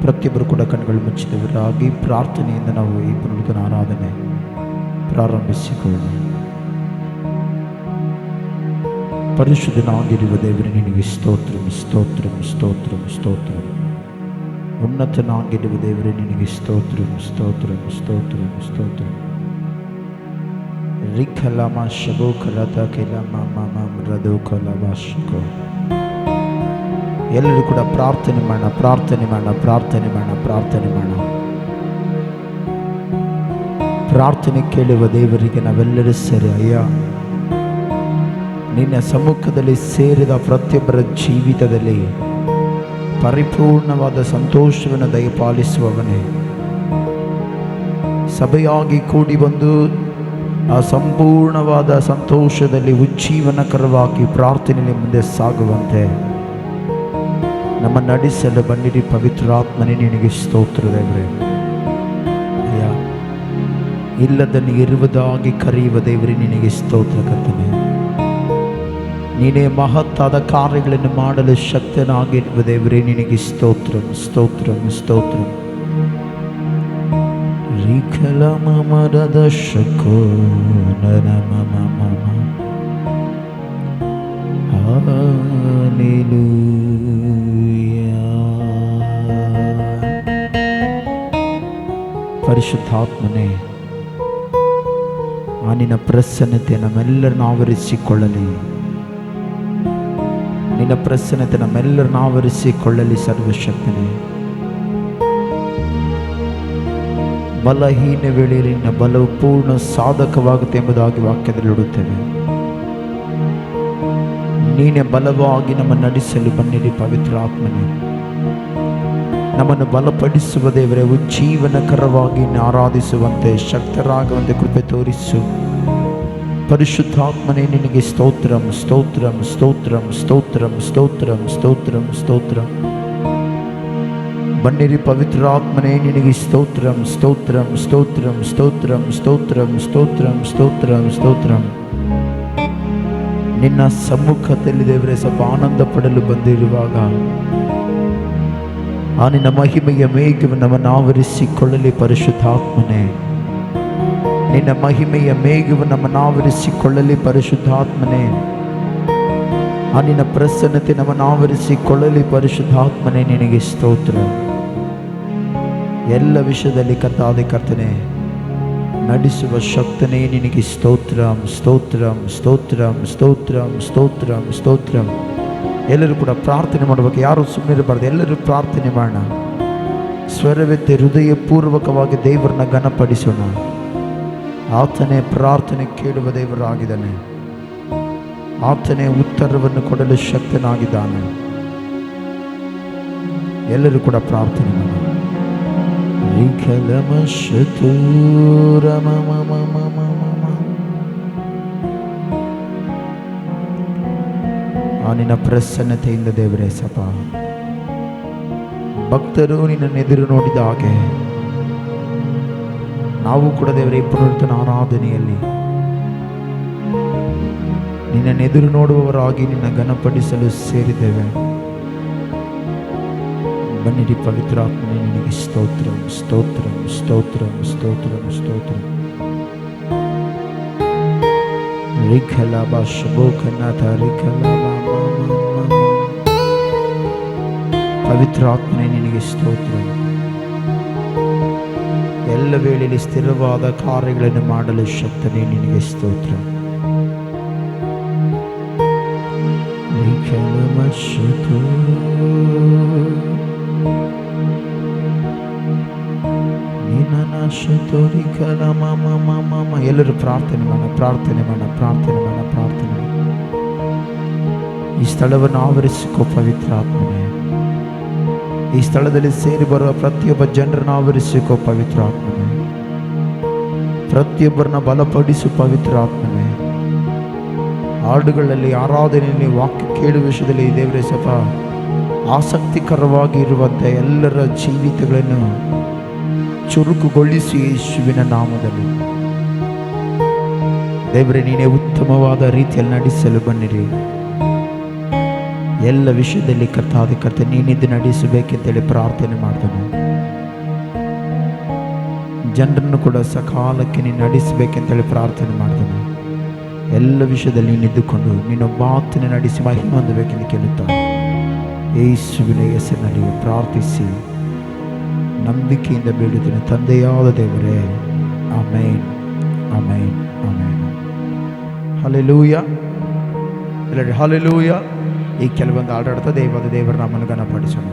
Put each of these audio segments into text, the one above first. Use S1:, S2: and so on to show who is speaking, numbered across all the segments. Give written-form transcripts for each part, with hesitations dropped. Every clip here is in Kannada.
S1: ಪ್ರತಿಯೊಬ್ಬರು ಕೂಡ ಕಣ್ಗಳು ಮುಚ್ಚಿದವರಾಗಿ ಪ್ರಾರ್ಥನೆಯಿಂದ ನಾವು ಈ ಪುನರುತ್ಥಾನ ಆರಾಧನೆ ಪ್ರಾರಂಭಿಸಿಕೊಳ್ಳೋಣ. ಪರಿಶುದ್ಧನಾಗಿರುವ ದೇವರೇ, ನಿನಗೆ ಸ್ತೋತ್ರಂ ಸ್ತೋತ್ರಂ ಸ್ತೋತ್ರಂ ಸ್ತೋತ್ರಂ. ಉನ್ನತನಾಗಿರುವ ದೇವರೇ, ನಿನಗೆ ಸ್ತೋತ್ರಂ ಸ್ತೋತ್ರಂ ಸ್ತೋತ್ರಂ ಸ್ತೋತ್ರಂ. ರಿಖಲಮ ಶಬೋಖಲತ ಕೆಲಮ ಮಮ ರದೋಖಲವಾಶಕೋ. ಎಲ್ಲರೂ ಕೂಡ ಪ್ರಾರ್ಥನೆ ಮಾಡೋಣ, ಪ್ರಾರ್ಥನೆ ಮಾಡೋಣ, ಪ್ರಾರ್ಥನೆ ಮಾಡೋಣ, ಪ್ರಾರ್ಥನೆ ಮಾಡೋಣ. ಪ್ರಾರ್ಥನೆ ಕೇಳುವ ದೇವರಿಗೆ ನಾವೆಲ್ಲರೂ ಸೇರಿ, ಅಯ್ಯ, ನಿನ್ನ ಸಮ್ಮುಖದಲ್ಲಿ ಸೇರಿದ ಪ್ರತಿಯೊಬ್ಬರ ಜೀವಿತದಲ್ಲಿ ಪರಿಪೂರ್ಣವಾದ ಸಂತೋಷವನ್ನು ದಯಪಾಲಿಸುವವನೇ, ಸಭೆಯಾಗಿ ಕೂಡಿ ಬಂದು ಆ ಸಂಪೂರ್ಣವಾದ ಸಂತೋಷದಲ್ಲಿ ಉಜ್ಜೀವನಕರವಾಗಿ ಪ್ರಾರ್ಥನೆಯಲ್ಲಿ ಮುಂದೆ ಸಾಗುವಂತೆ ನಮ್ಮ ನಡೆಸಲು ಬನ್ನಿರಿ. ಪವಿತ್ರಾತ್ಮನೇ, ನಿನಗೆ ಸ್ತೋತ್ರ ದೇವರೇ. ಅಯ್ಯ, ಇಲ್ಲದನ್ನು ಇರುವುದಾಗಿ ಕರೆಯುವ ದೇವರೇ, ನಿನಗೆ ಸ್ತೋತ್ರ ಕರ್ತನೆ. ನೀನೇ ಮಹತ್ತಾದ ಕಾರ್ಯಗಳನ್ನು ಮಾಡಲು ಶಕ್ತನಾಗಿರುವ ದೇವರೇ, ನಿನಗೆ ಸ್ತೋತ್ರಂ ಸ್ತೋತ್ರಂ ಸ್ತೋತ್ರಂ. ರಿಖಲ ಮಮರದ ಶಕೋ ನನ ಮಮ ಮಮ ಹಾಲೆಲೂಯಾ. ಪರಿಶುದ್ಧಾತ್ಮನೇ, ಆ ನಿನ್ನ ಪ್ರಸನ್ನತೆ ನಮ್ಮೆಲ್ಲರನ್ನು ಆವರಿಸಿಕೊಳ್ಳಲಿ. ನಿನ್ನ ಪ್ರಸನ್ನತೆ ನಮ್ಮೆಲ್ಲರನ್ನು ಆವರಿಸಿಕೊಳ್ಳಲಿ. ಸರ್ವಶಕ್ತನೇ, ಬಲಹೀನ ವೇಳೆಯಲ್ಲಿ ನಿನ್ನ ಬಲವು ಪೂರ್ಣ ಸಾಧಕವಾಗುತ್ತೆ ಎಂಬುದಾಗಿ ವಾಕ್ಯದಲ್ಲಿ ನೋಡುತ್ತೇವೆ. ನೀನೇ ಬಲವಾಗಿ ನಮ್ಮ ನಡೆಸಲು ಬನ್ನಿರಿ. ಪವಿತ್ರಾತ್ಮನೇ, ನಮ್ಮನ್ನು ಬಲಪಡಿಸುವ ದೇವರೇ, ಉಜ್ಜೀವನಕರವಾಗಿ ಆರಾಧಿಸುವಂತೆ ಶಕ್ತರಾಗುವಂತೆ ಕೃಪೆ ತೋರಿಸು. ಪರಿಶುದ್ಧಾತ್ಮನೇ, ನಿನಗೆ ಸ್ತೋತ್ರಂ ಸ್ತೋತ್ರಂ ಸ್ತೋತ್ರಂ ಸ್ತೋತ್ರಂ ಸ್ತೋತ್ರಂ ಸ್ತೋತ್ರಂ ಸ್ತೋತ್ರಂ. ಬನ್ನಿರಿ ಪವಿತ್ರಾತ್ಮನೇ, ನಿನಗೆ ಸ್ತೋತ್ರಂ ಸ್ತೋತ್ರಂ ಸ್ತೋತ್ರಂ ಸ್ತೋತ್ರಂ ಸ್ತೋತ್ರಂ ಸ್ತೋತ್ರಂ ಸ್ತೋತ್ರಂ ಸ್ತೋತ್ರಂ. ನಿನ್ನ ಸಮ್ಮುಖದಲ್ಲಿ ದೇವರೇ ಸ್ವಲ್ಪ ಆನಂದ ಪಡಲು ಬಂದಿರುವಾಗ ಆ ನಿನ್ನ ಮಹಿಮೆಯ ಮೇಘವನ್ನು ನಮ್ಮನ್ನು ಆವರಿಸಿಕೊಳ್ಳಲಿ. ಪರಿಶುದ್ಧಾತ್ಮನೇ, ನಿನ್ನ ಮಹಿಮೆಯ ಮೇಘವನ್ನು ನಮ್ಮನ್ನು ಆವರಿಸಿಕೊಳ್ಳಲಿ. ಪರಿಶುದ್ಧಾತ್ಮನೇ, ಆ ನಿನ್ನ ಪ್ರಸನ್ನತೆ ನಮ್ಮನ್ನು ಆವರಿಸಿಕೊಳ್ಳಲಿ. ಪರಿಶುದ್ಧಾತ್ಮನೇ, ನಿನಗೆ ಸ್ತೋತ್ರ. ಎಲ್ಲ ವಿಷಯದಲ್ಲಿ ಕರ್ತಾದೆ ಕರ್ತನೆ, ನಡೆಸುವ ಶಕ್ತನೇ, ನಿನಗೆ ಸ್ತೋತ್ರಂ ಸ್ತೋತ್ರಂ ಸ್ತೋತ್ರಂ ಸ್ತೋತ್ರಂ ಸ್ತೋತ್ರಂ ಸ್ತೋತ್ರಂ. ಎಲ್ಲರೂ ಕೂಡ ಪ್ರಾರ್ಥನೆ ಮಾಡಬೇಕು, ಯಾರು ಸುಮ್ಮನೆ ಇರಬಾರ್ದು. ಎಲ್ಲರೂ ಪ್ರಾರ್ಥನೆ ಮಾಡೋಣ. ಸ್ವರವೆತ್ತಿ ಹೃದಯಪೂರ್ವಕವಾಗಿ ದೇವರನ್ನ ಘನಪಡಿಸೋಣ. ಆತನೇ ಪ್ರಾರ್ಥನೆ ಕೇಳುವ ದೇವರಾಗಿದ್ದಾನೆ. ಆತನೇ ಉತ್ತರವನ್ನು ಕೊಡಲು ಶಕ್ತನಾಗಿದ್ದಾನೆ. ಎಲ್ಲರೂ ಕೂಡ ಪ್ರಾರ್ಥನೆ ಮಾಡೋಣ. ಆ ನಿನ್ನ ಪ್ರಸನ್ನತೆಯಿಂದ ದೇವರೇ ಸಪ ಭಕ್ತರು ನಿನ್ನ ಎದುರು ನೋಡಿದ ಹಾಗೆ ನಾವು ಕೂಡ ದೇವರೇ ಪುನರುತ್ಥಾನ ಆರಾಧನೆಯಲ್ಲಿ ನಿನ್ನ ಎದುರು ನೋಡುವವರಾಗಿ ನಿನ್ನ ಘನಪಡಿಸಲು ಸೇರಿದ್ದೇವೆ. ಬನ್ನಿರಿ ಪವಿತ್ರಾತ್ಮನೇ, ನಿನಗೆ ಸ್ತೋತ್ರಂ ಸ್ತೋತ್ರಂ ಸ್ತೋತ್ರಂ ಸ್ತೋತ್ರಂ ಸ್ತೋತ್ರಂ. ರಿಖಲಬ ಶಬೋಖನಾಥ ರಿಖಲಬ. ಪವಿತ್ರಾತ್ಮನೇ, ನಿನಗೆ ಸ್ತೋತ್ರ. ಎಲ್ಲ ವೇಳೆಯಲ್ಲಿ ಸ್ಥಿರವಾದ ಕಾರ್ಯಗಳನ್ನು ಮಾಡಲು ಶಕ್ತನೇ, ನಿನಗೆ ಸ್ತೋತ್ರ. ಎಲ್ಲರೂ ಪ್ರಾರ್ಥನೆ ಮಾಡೋಣ, ಪ್ರಾರ್ಥನೆ ಮಾಡೋಣ, ಪ್ರಾರ್ಥನೆ ಮಾಡೋಣ, ಪ್ರಾರ್ಥನೆ ಮಾಡೋಣ. ಈ ಸ್ಥಳವನ್ನು ಆವರಿಸಿಕೋ ಪವಿತ್ರಾತ್ಮನೇ. ಈ ಸ್ಥಳದಲ್ಲಿ ಸೇರಿ ಬರುವ ಪ್ರತಿಯೊಬ್ಬ ಜನರನ್ನು ಆವರಿಸಿಕೋ ಪವಿತ್ರಾತ್ಮನೇ. ಪ್ರತಿಯೊಬ್ಬರನ್ನ ಬಲಪಡಿಸು ಪವಿತ್ರಾತ್ಮನೇ. ಹಾಡುಗಳಲ್ಲಿ, ಆರಾಧನೆಯಲ್ಲಿ, ವಾಕ್ಯ ಕೇಳುವ ವಿಷಯದಲ್ಲಿ ದೇವರೇ ಸ್ವಲ್ಪ ಆಸಕ್ತಿಕರವಾಗಿ ಇರುವಂತೆ ಎಲ್ಲರ ಜೀವಿತಗಳನ್ನು ಚುರುಕುಗೊಳಿಸಿ ಯೇಸುವಿನ ನಾಮದಲ್ಲಿ ದೇವರೇ, ನೀನೇ ಉತ್ತಮವಾದ ರೀತಿಯಲ್ಲಿ ನಡೆಸಲು ಬನ್ನಿರಿ. ಎಲ್ಲ ವಿಷಯದಲ್ಲಿ ಕರ್ತೆ ನೀನಿದ್ದು ನಡೆಸಬೇಕೆಂತೇಳಿ ಪ್ರಾರ್ಥನೆ ಮಾಡ್ತಾನೆ. ಜನರನ್ನು ಕೂಡ ಸಕಾಲಕ್ಕೆ ನೀನು ನಡೆಸಬೇಕೆಂತೇಳಿ ಪ್ರಾರ್ಥನೆ ಮಾಡ್ತಾನೆ. ಎಲ್ಲ ವಿಷಯದಲ್ಲಿ ನೀನಿದ್ದುಕೊಂಡು ನೀನೊಬ್ಬಾತನೇ ನಡೆಸಿ ಮಹಿಮೆ ಹೊಂದಬೇಕೆಂದು ಕೇಳುತ್ತಾನೆ. ಯೇಸುವಿನ ಹೆಸರಿನಲ್ಲಿ ಪ್ರಾರ್ಥಿಸಿ ನಂಬಿಕೆಯಿಂದ ಬೇಡುತ್ತೇನೆ ತಂದೆಯಾದ ದೇವರೇ, ಆಮೇನ್, ಆಮೇನ್, ಆಮೇನ್. ಹಲ್ಲೆಲೂಯಾ, ಎಲ್ಲರೂ ಹಲ್ಲೆಲೂಯಾ. ಈ ಕೆಲವೊಂದು ಆಡಾಡ್ತಾ ದೇವರ ನಾಮವನ್ನು ಘನಪಡಿಸೋಣ.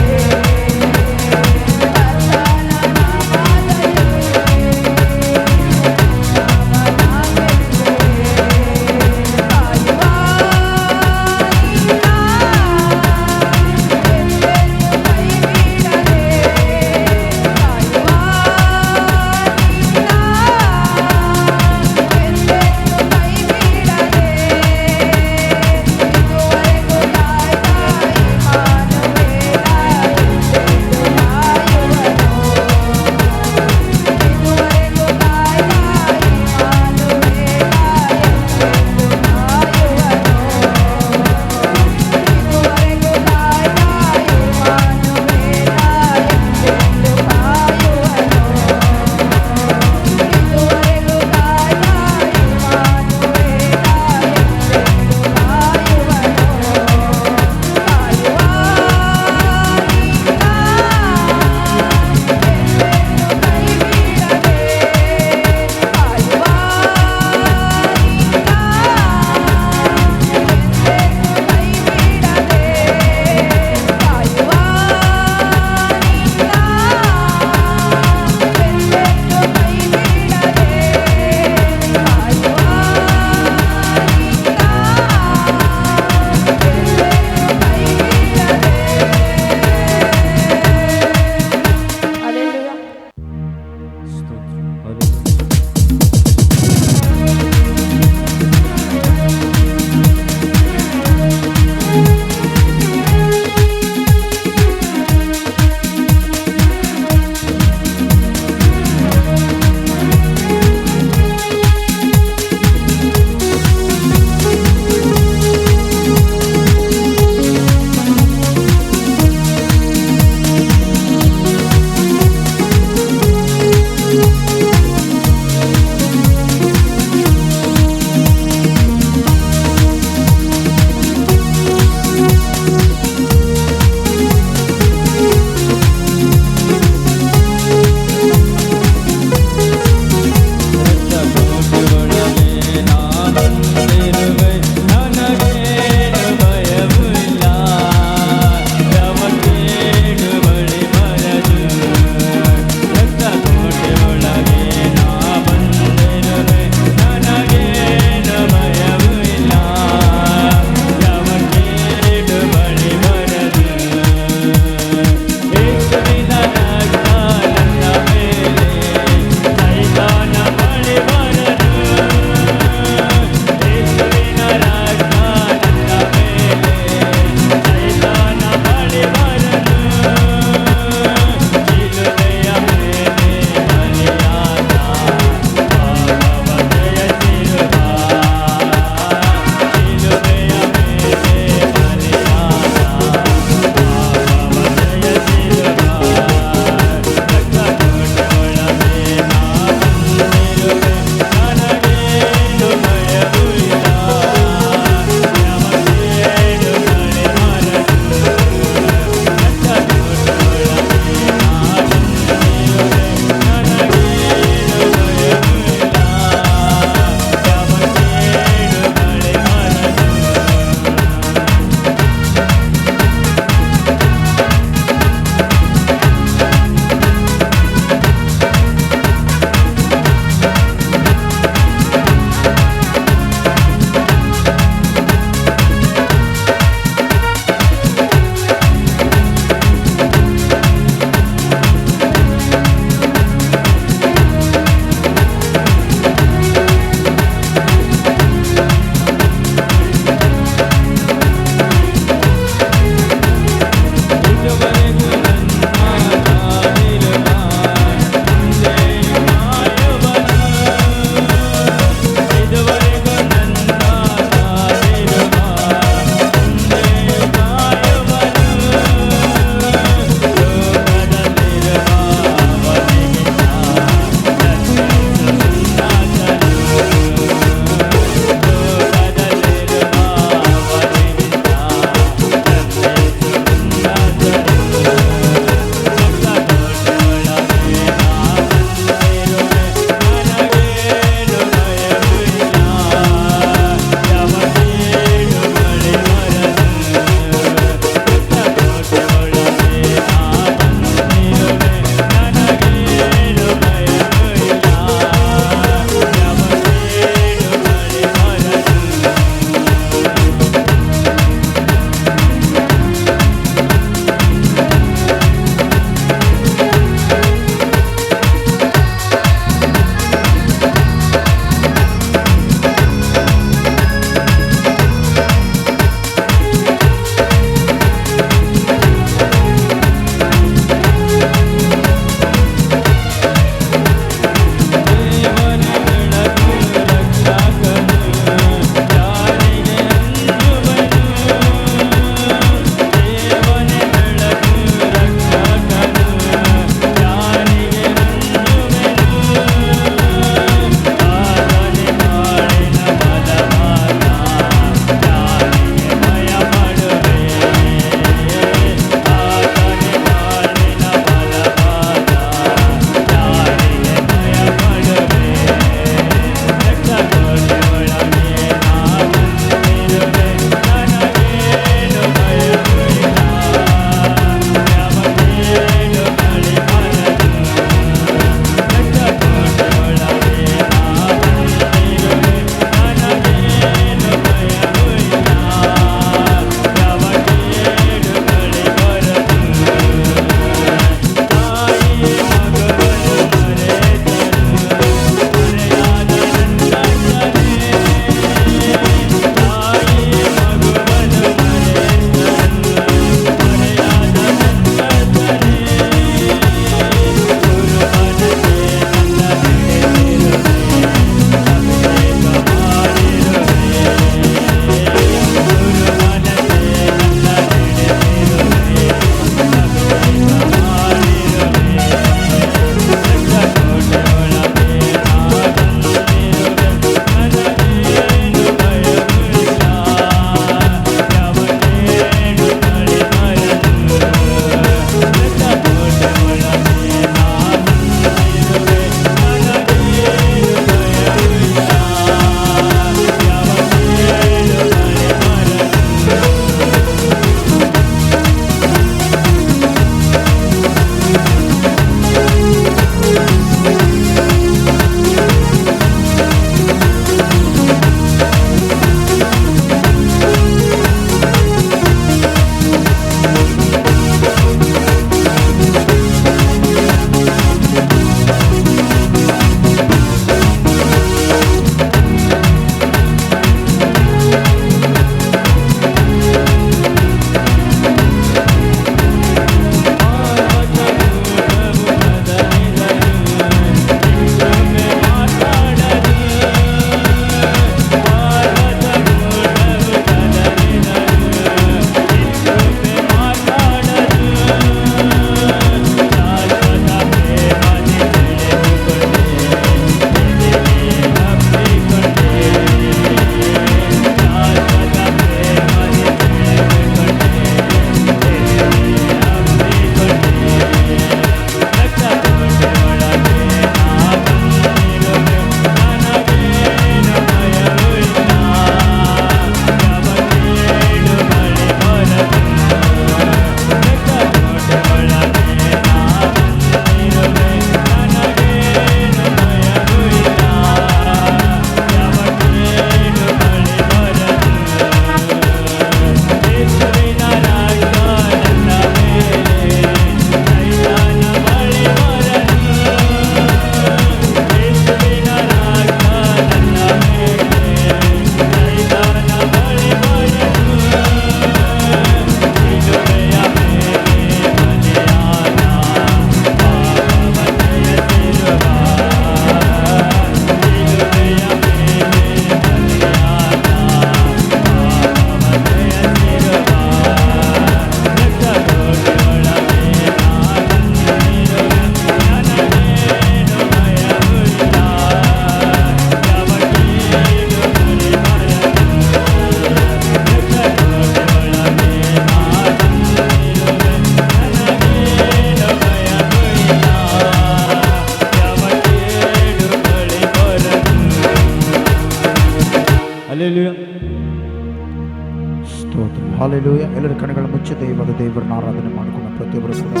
S1: ಹಾಲೆಲೂಯ. ಎಲ್ಲರ ಕಣ್ಣುಗಳ ಮುಚ್ಚದೆ ಇವಾಗ ದೇವರನ್ನ ಆರಾಧನೆ ಮಾಡಿಕೊಂಡು ಪ್ರತಿಯೊಬ್ಬರು ಕೂಡ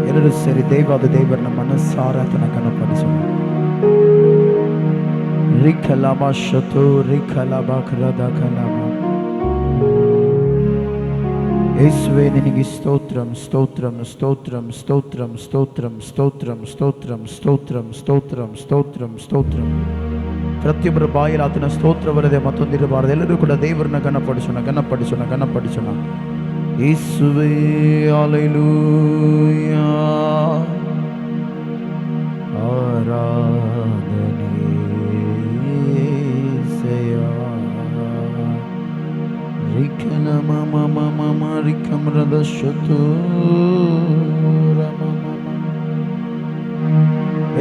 S1: ಎಲ್ಲರೂ ಸೇರಿ ದೇವರನ್ನ ಮನಸ್ಸಾರ ಘನಪಡಿಸೋಣ. ರಿಖಲಾಮ ಶತು ರಿಖಲಾಮ ಕರದ ಕಲಾಮ. ಯೇಸುವೇ ನಿನಗೆ ಸ್ತೋತ್ರಂ ಸ್ತೋತ್ರಂ ಸ್ತೋತ್ರಂ ಸ್ತೋತ್ರಂ ಸ್ತೋತ್ರಂ ಸ್ತೋತ್ರಂ ಸ್ತೋತ್ರಂ ಸ್ತೋತ್ರಂ ಸ್ತೋತ್ರಂ ಸ್ತೋತ್ರಂ ಸ್ತೋತ್ರಂ. ಪ್ರತಿಯೊಬ್ಬರ ಬಾಯಲ್ಲಿ ಆತನ ಸ್ತೋತ್ರ ಬರದೆ ಮತ್ತೊಂದಿರಬಾರದು. ಎಲ್ಲರೂ ಕೂಡ ದೇವರನ್ನ ಘನಪಡಿಸೋಣ ಘನಪಡಿಸೋಣ ಘನಪಡಿಸೋಣ. ಯೇಸುವೇ ಹಲ್ಲೆಲೂಯಾ ಆರಾಧನೆ యేసయ్యా. ರಿಖಲ ಮಮ ಮಮ ರಿಖಮ್ರದ ಶತು.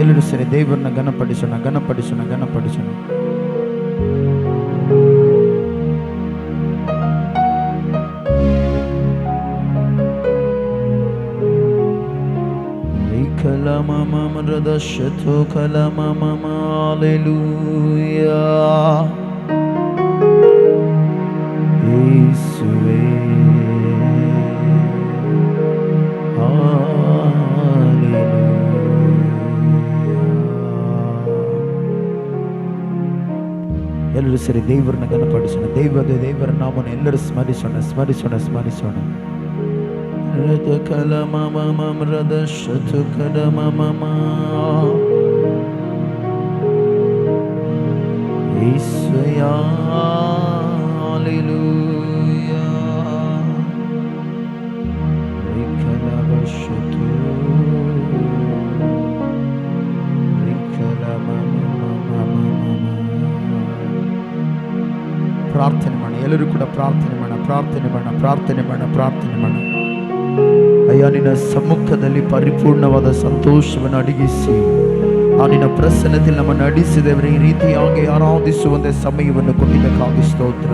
S1: ಎಲ್ಲರೂ ಸರಿ ದೇವರನ್ನ ಘನಪಡಿಸೋಣ ಘನಪಡಿಸೋಣ ಘನಪಡಿಸೋಣ. ರಿಖಲ ಮಮ ಮರದ ಶತು ಖಲ ಮಮ ಹಲ್ಲೆಲೂಯಾ. ಯೇಸುವೇ ಎಲ್ಲರೂ ಸರಿ ದೇವರನ್ನ ಘನಪಡಿಸೋಣ. ದೇವರ ನಾಮವನ್ನು ಎಲ್ಲರೂ ಸ್ಮರಿಸೋಣ ಸ್ಮರಿಸೋಣ ಸ್ಮರಿಸೋಣ. ರಥ ಕಲ ಮಮ ಮಮ್ರದ ಶತು ಕಲ ಮಮ ಯೇಸುಯಾ ಹಲ್ಲೆಲೂಯಾ. ರಿಖಲ ಶತು ರಿಖಲ ಮಮ ಮಮ. ಪ್ರಾರ್ಥನೆ ಮಾಡೋಣ. ಎಲ್ಲರೂ ಕೂಡ ಪ್ರಾರ್ಥನೆ ಮಾಡೋಣ ಪ್ರಾರ್ಥನೆ ಮಾಡೋಣ ಪ್ರಾರ್ಥನೆ ಮಾಡೋಣ ಪ್ರಾರ್ಥನೆ ಮಾಡೋಣ. ಅಯ್ಯ, ನಿನ್ನ ಸಮ್ಮುಖದಲ್ಲಿ ಪರಿಪೂರ್ಣವಾದ ಸಂತೋಷವನ್ನು ಅಡಗಿಸಿ ಆ ನಿನ್ನ ಪ್ರಸನ್ನತೆಯಲ್ಲಿ ನಮ್ಮನ್ನು ಅಡಿಸಿದವರೇ ಈ ರೀತಿಯಾಗಿ ಆರಾಧಿಸುವಂತೆ ಸಮಯವನ್ನು ಕೊಟ್ಟಿದ್ದಕ್ಕಾಗಿ ಸ್ತೋತ್ರ.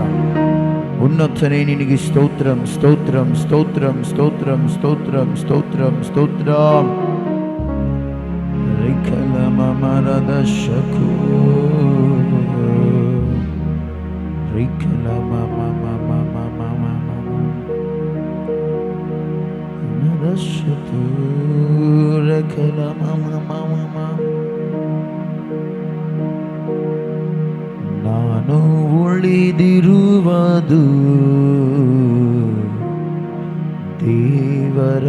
S1: ಉನ್ನತನೇ ನಿನಗೆ ಸ್ತೋತ್ರಂ ಸ್ತೋತ್ರಂ ಸ್ತೋತ್ರಂ ಸ್ತೋತ್ರಂ ಸ್ತೋತ್ರಂ ಸ್ತೋತ್ರಂ ಸ್ತೋತ್ರಂ. ರಿಖಲ ಮಮರದ ಶಕು ರಿಖಲ ಮಮ ಮಮ ಮಮ ಶತು ರಿಖಲ ಮಮ ಮಮ. ನಾನು ಉಳಿದಿರುವುದು ದೇವರ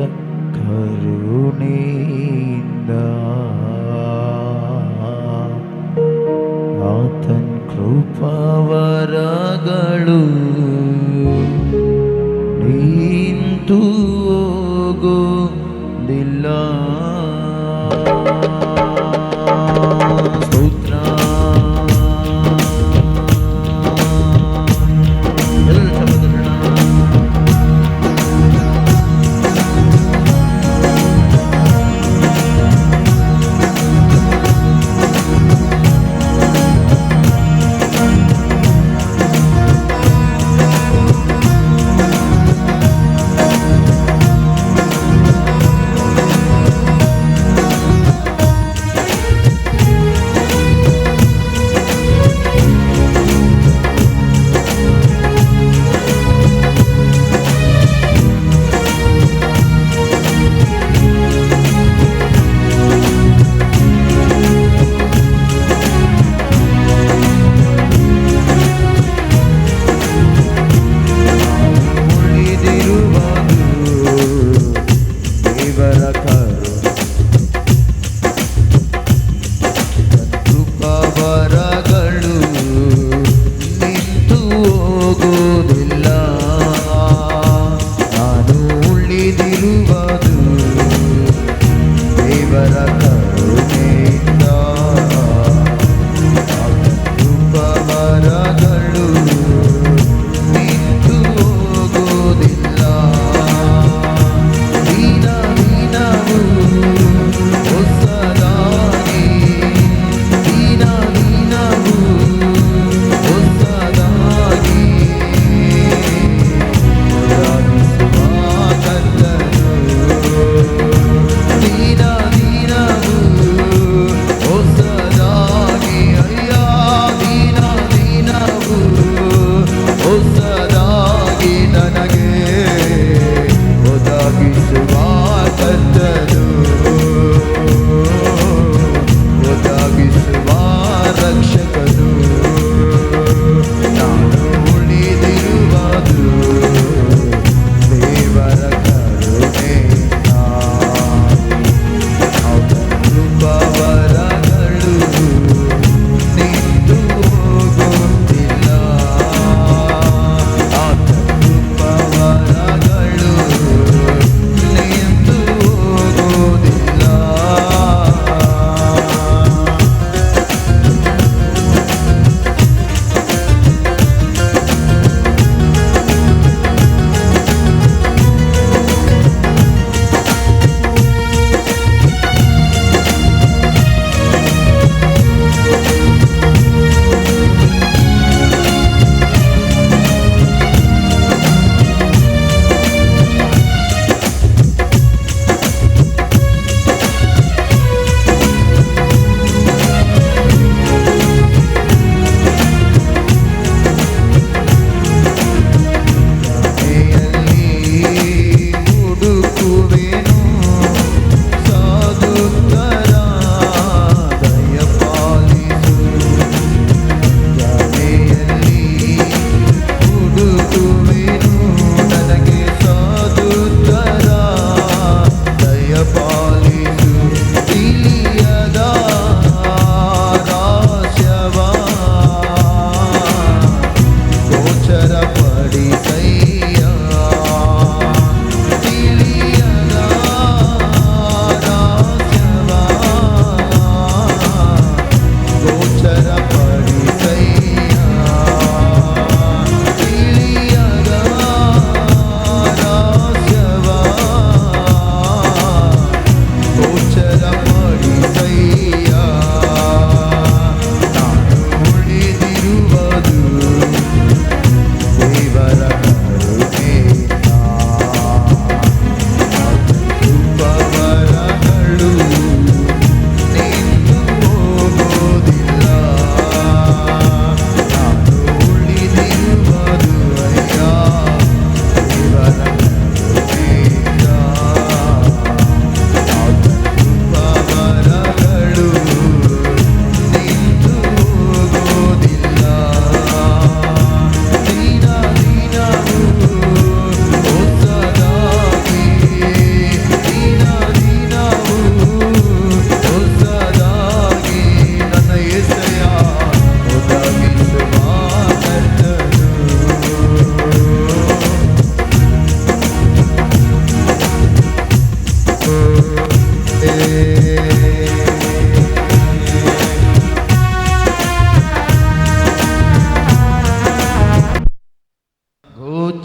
S1: ಕರುಣೆಯಿಂದ. ಆತನ ಕೃಪಾವರಗಳು ನಿಂತು ಹೋಗುವುದಿಲ್ಲ. ಸ್ತೋತ್ರ.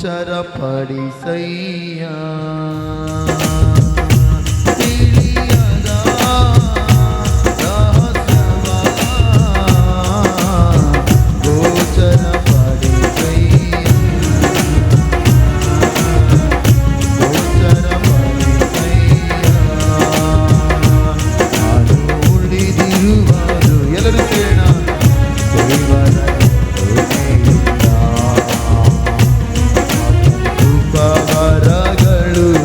S1: ಗೋಚರಪಡಿಸಯ್ಯ. ಉಪಹಾರಗಳು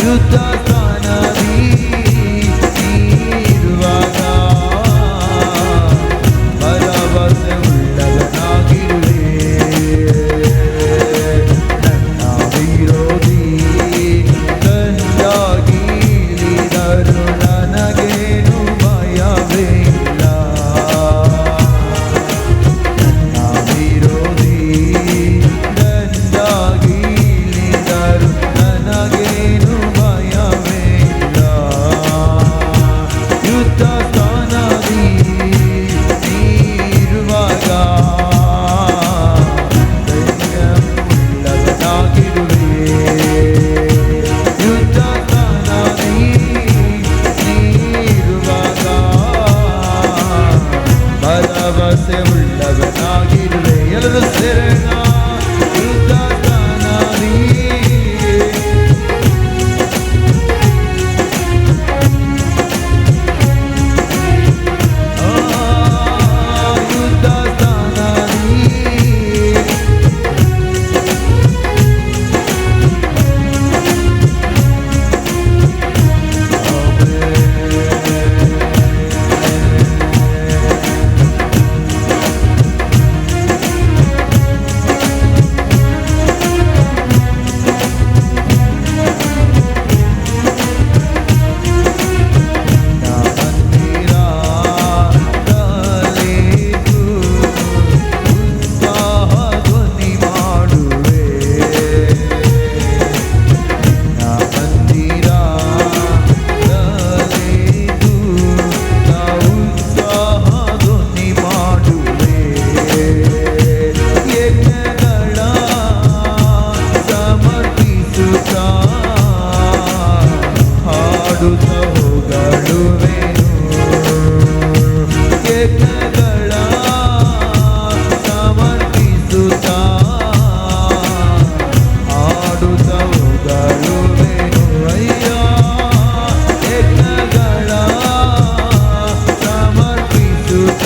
S1: ಯುದ್ಧ ಸ್ಥಾನದಿ ನೀರುವಾಗ ಭರವಸೆ ಉಳ್ಳವನಾಗಿರುವೆ. ನನ್ನ ವಿರೋಧಿ ಗಂಡಾಗಿ ಇಳಿದರು, ನನಗೇನು ಭಯವೇ ಇಲ್ಲ. ನನ್ನ ವಿರೋಧಿ ಗಂಡಾಗಿ ಇಳಿದರು, ನನಗೇನು ಭಯವೇ ಇಲ್ಲ. ಯುದ್ಧ ಸ್ಥಾನದಿ ನೀರುವಾಗ ಧೈರ್ಯವುಳ್ಳವನಾಗಿರುವೆ. ಯುದ್ಧ ಸ್ಥಾನದಿ ನೀರುವಾಗ ಭರವಸೆ ಉಳ್ಳವನಾಗಿರುವೆ. ಎಲ್ಲರೂ ಸೇರೋಣ. ಯುದ್ಧ ಸ್ಥಾನದಿ ಯುದ್ಧ ಸ್ಥಾನದಿ ಸಮರ್ಪಿಸುತ್ತ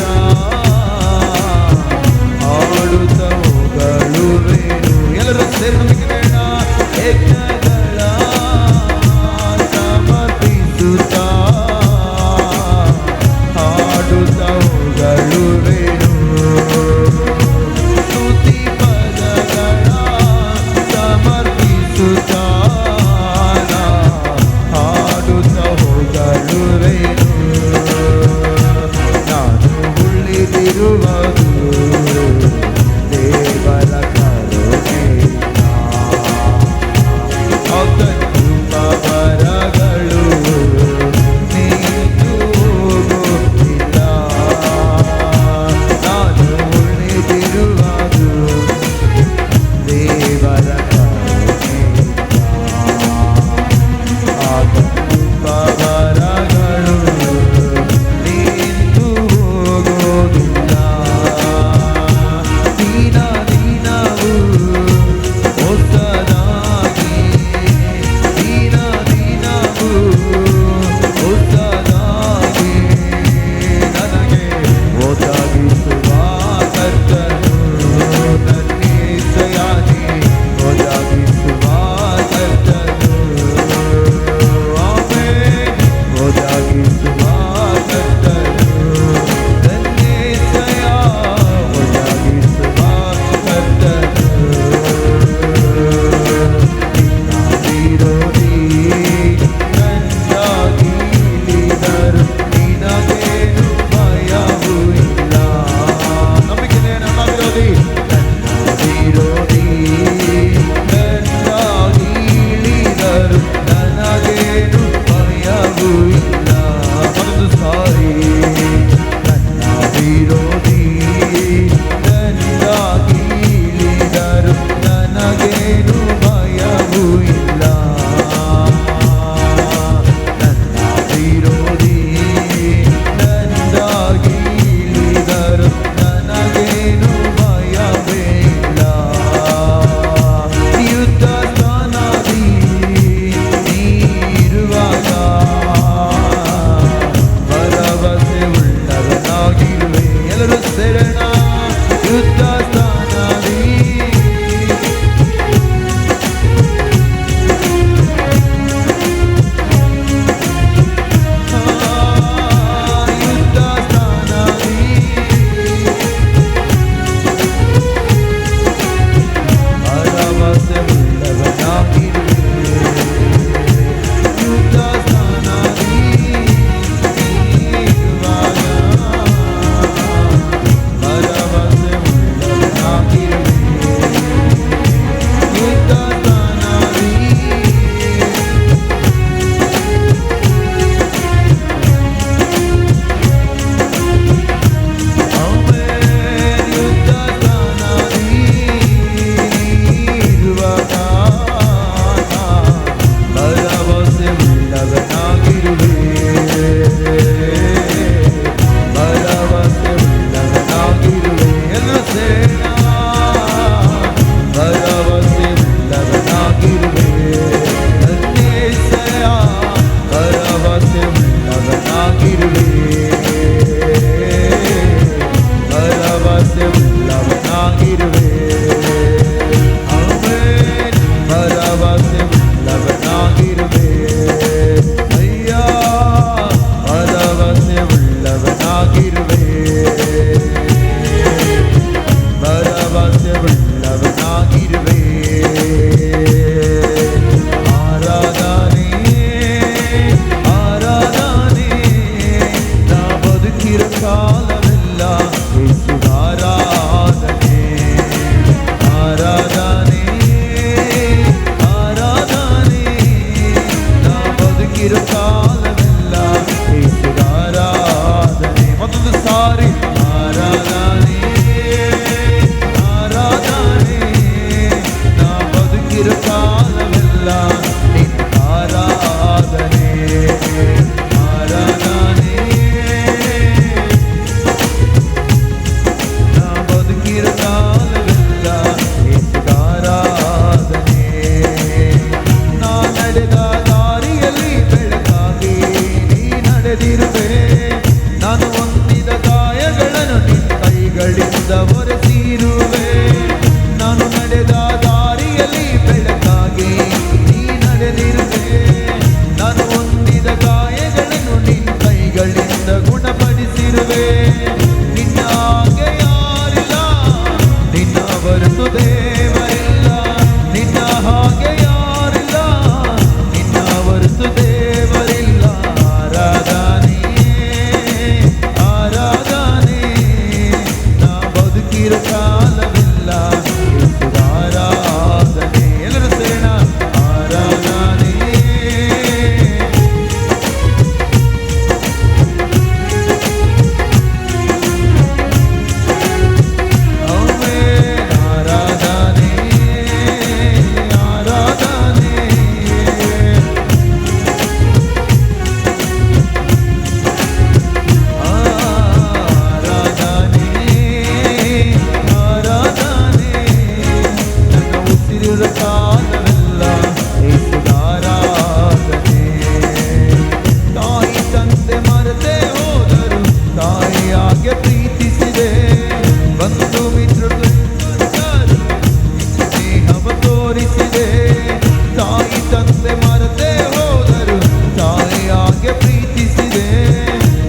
S1: ದೊರೆತೆ ಹೋದರು ತಾಯಿಯಾಗೆ ಪ್ರೀತಿಸಿದೆ.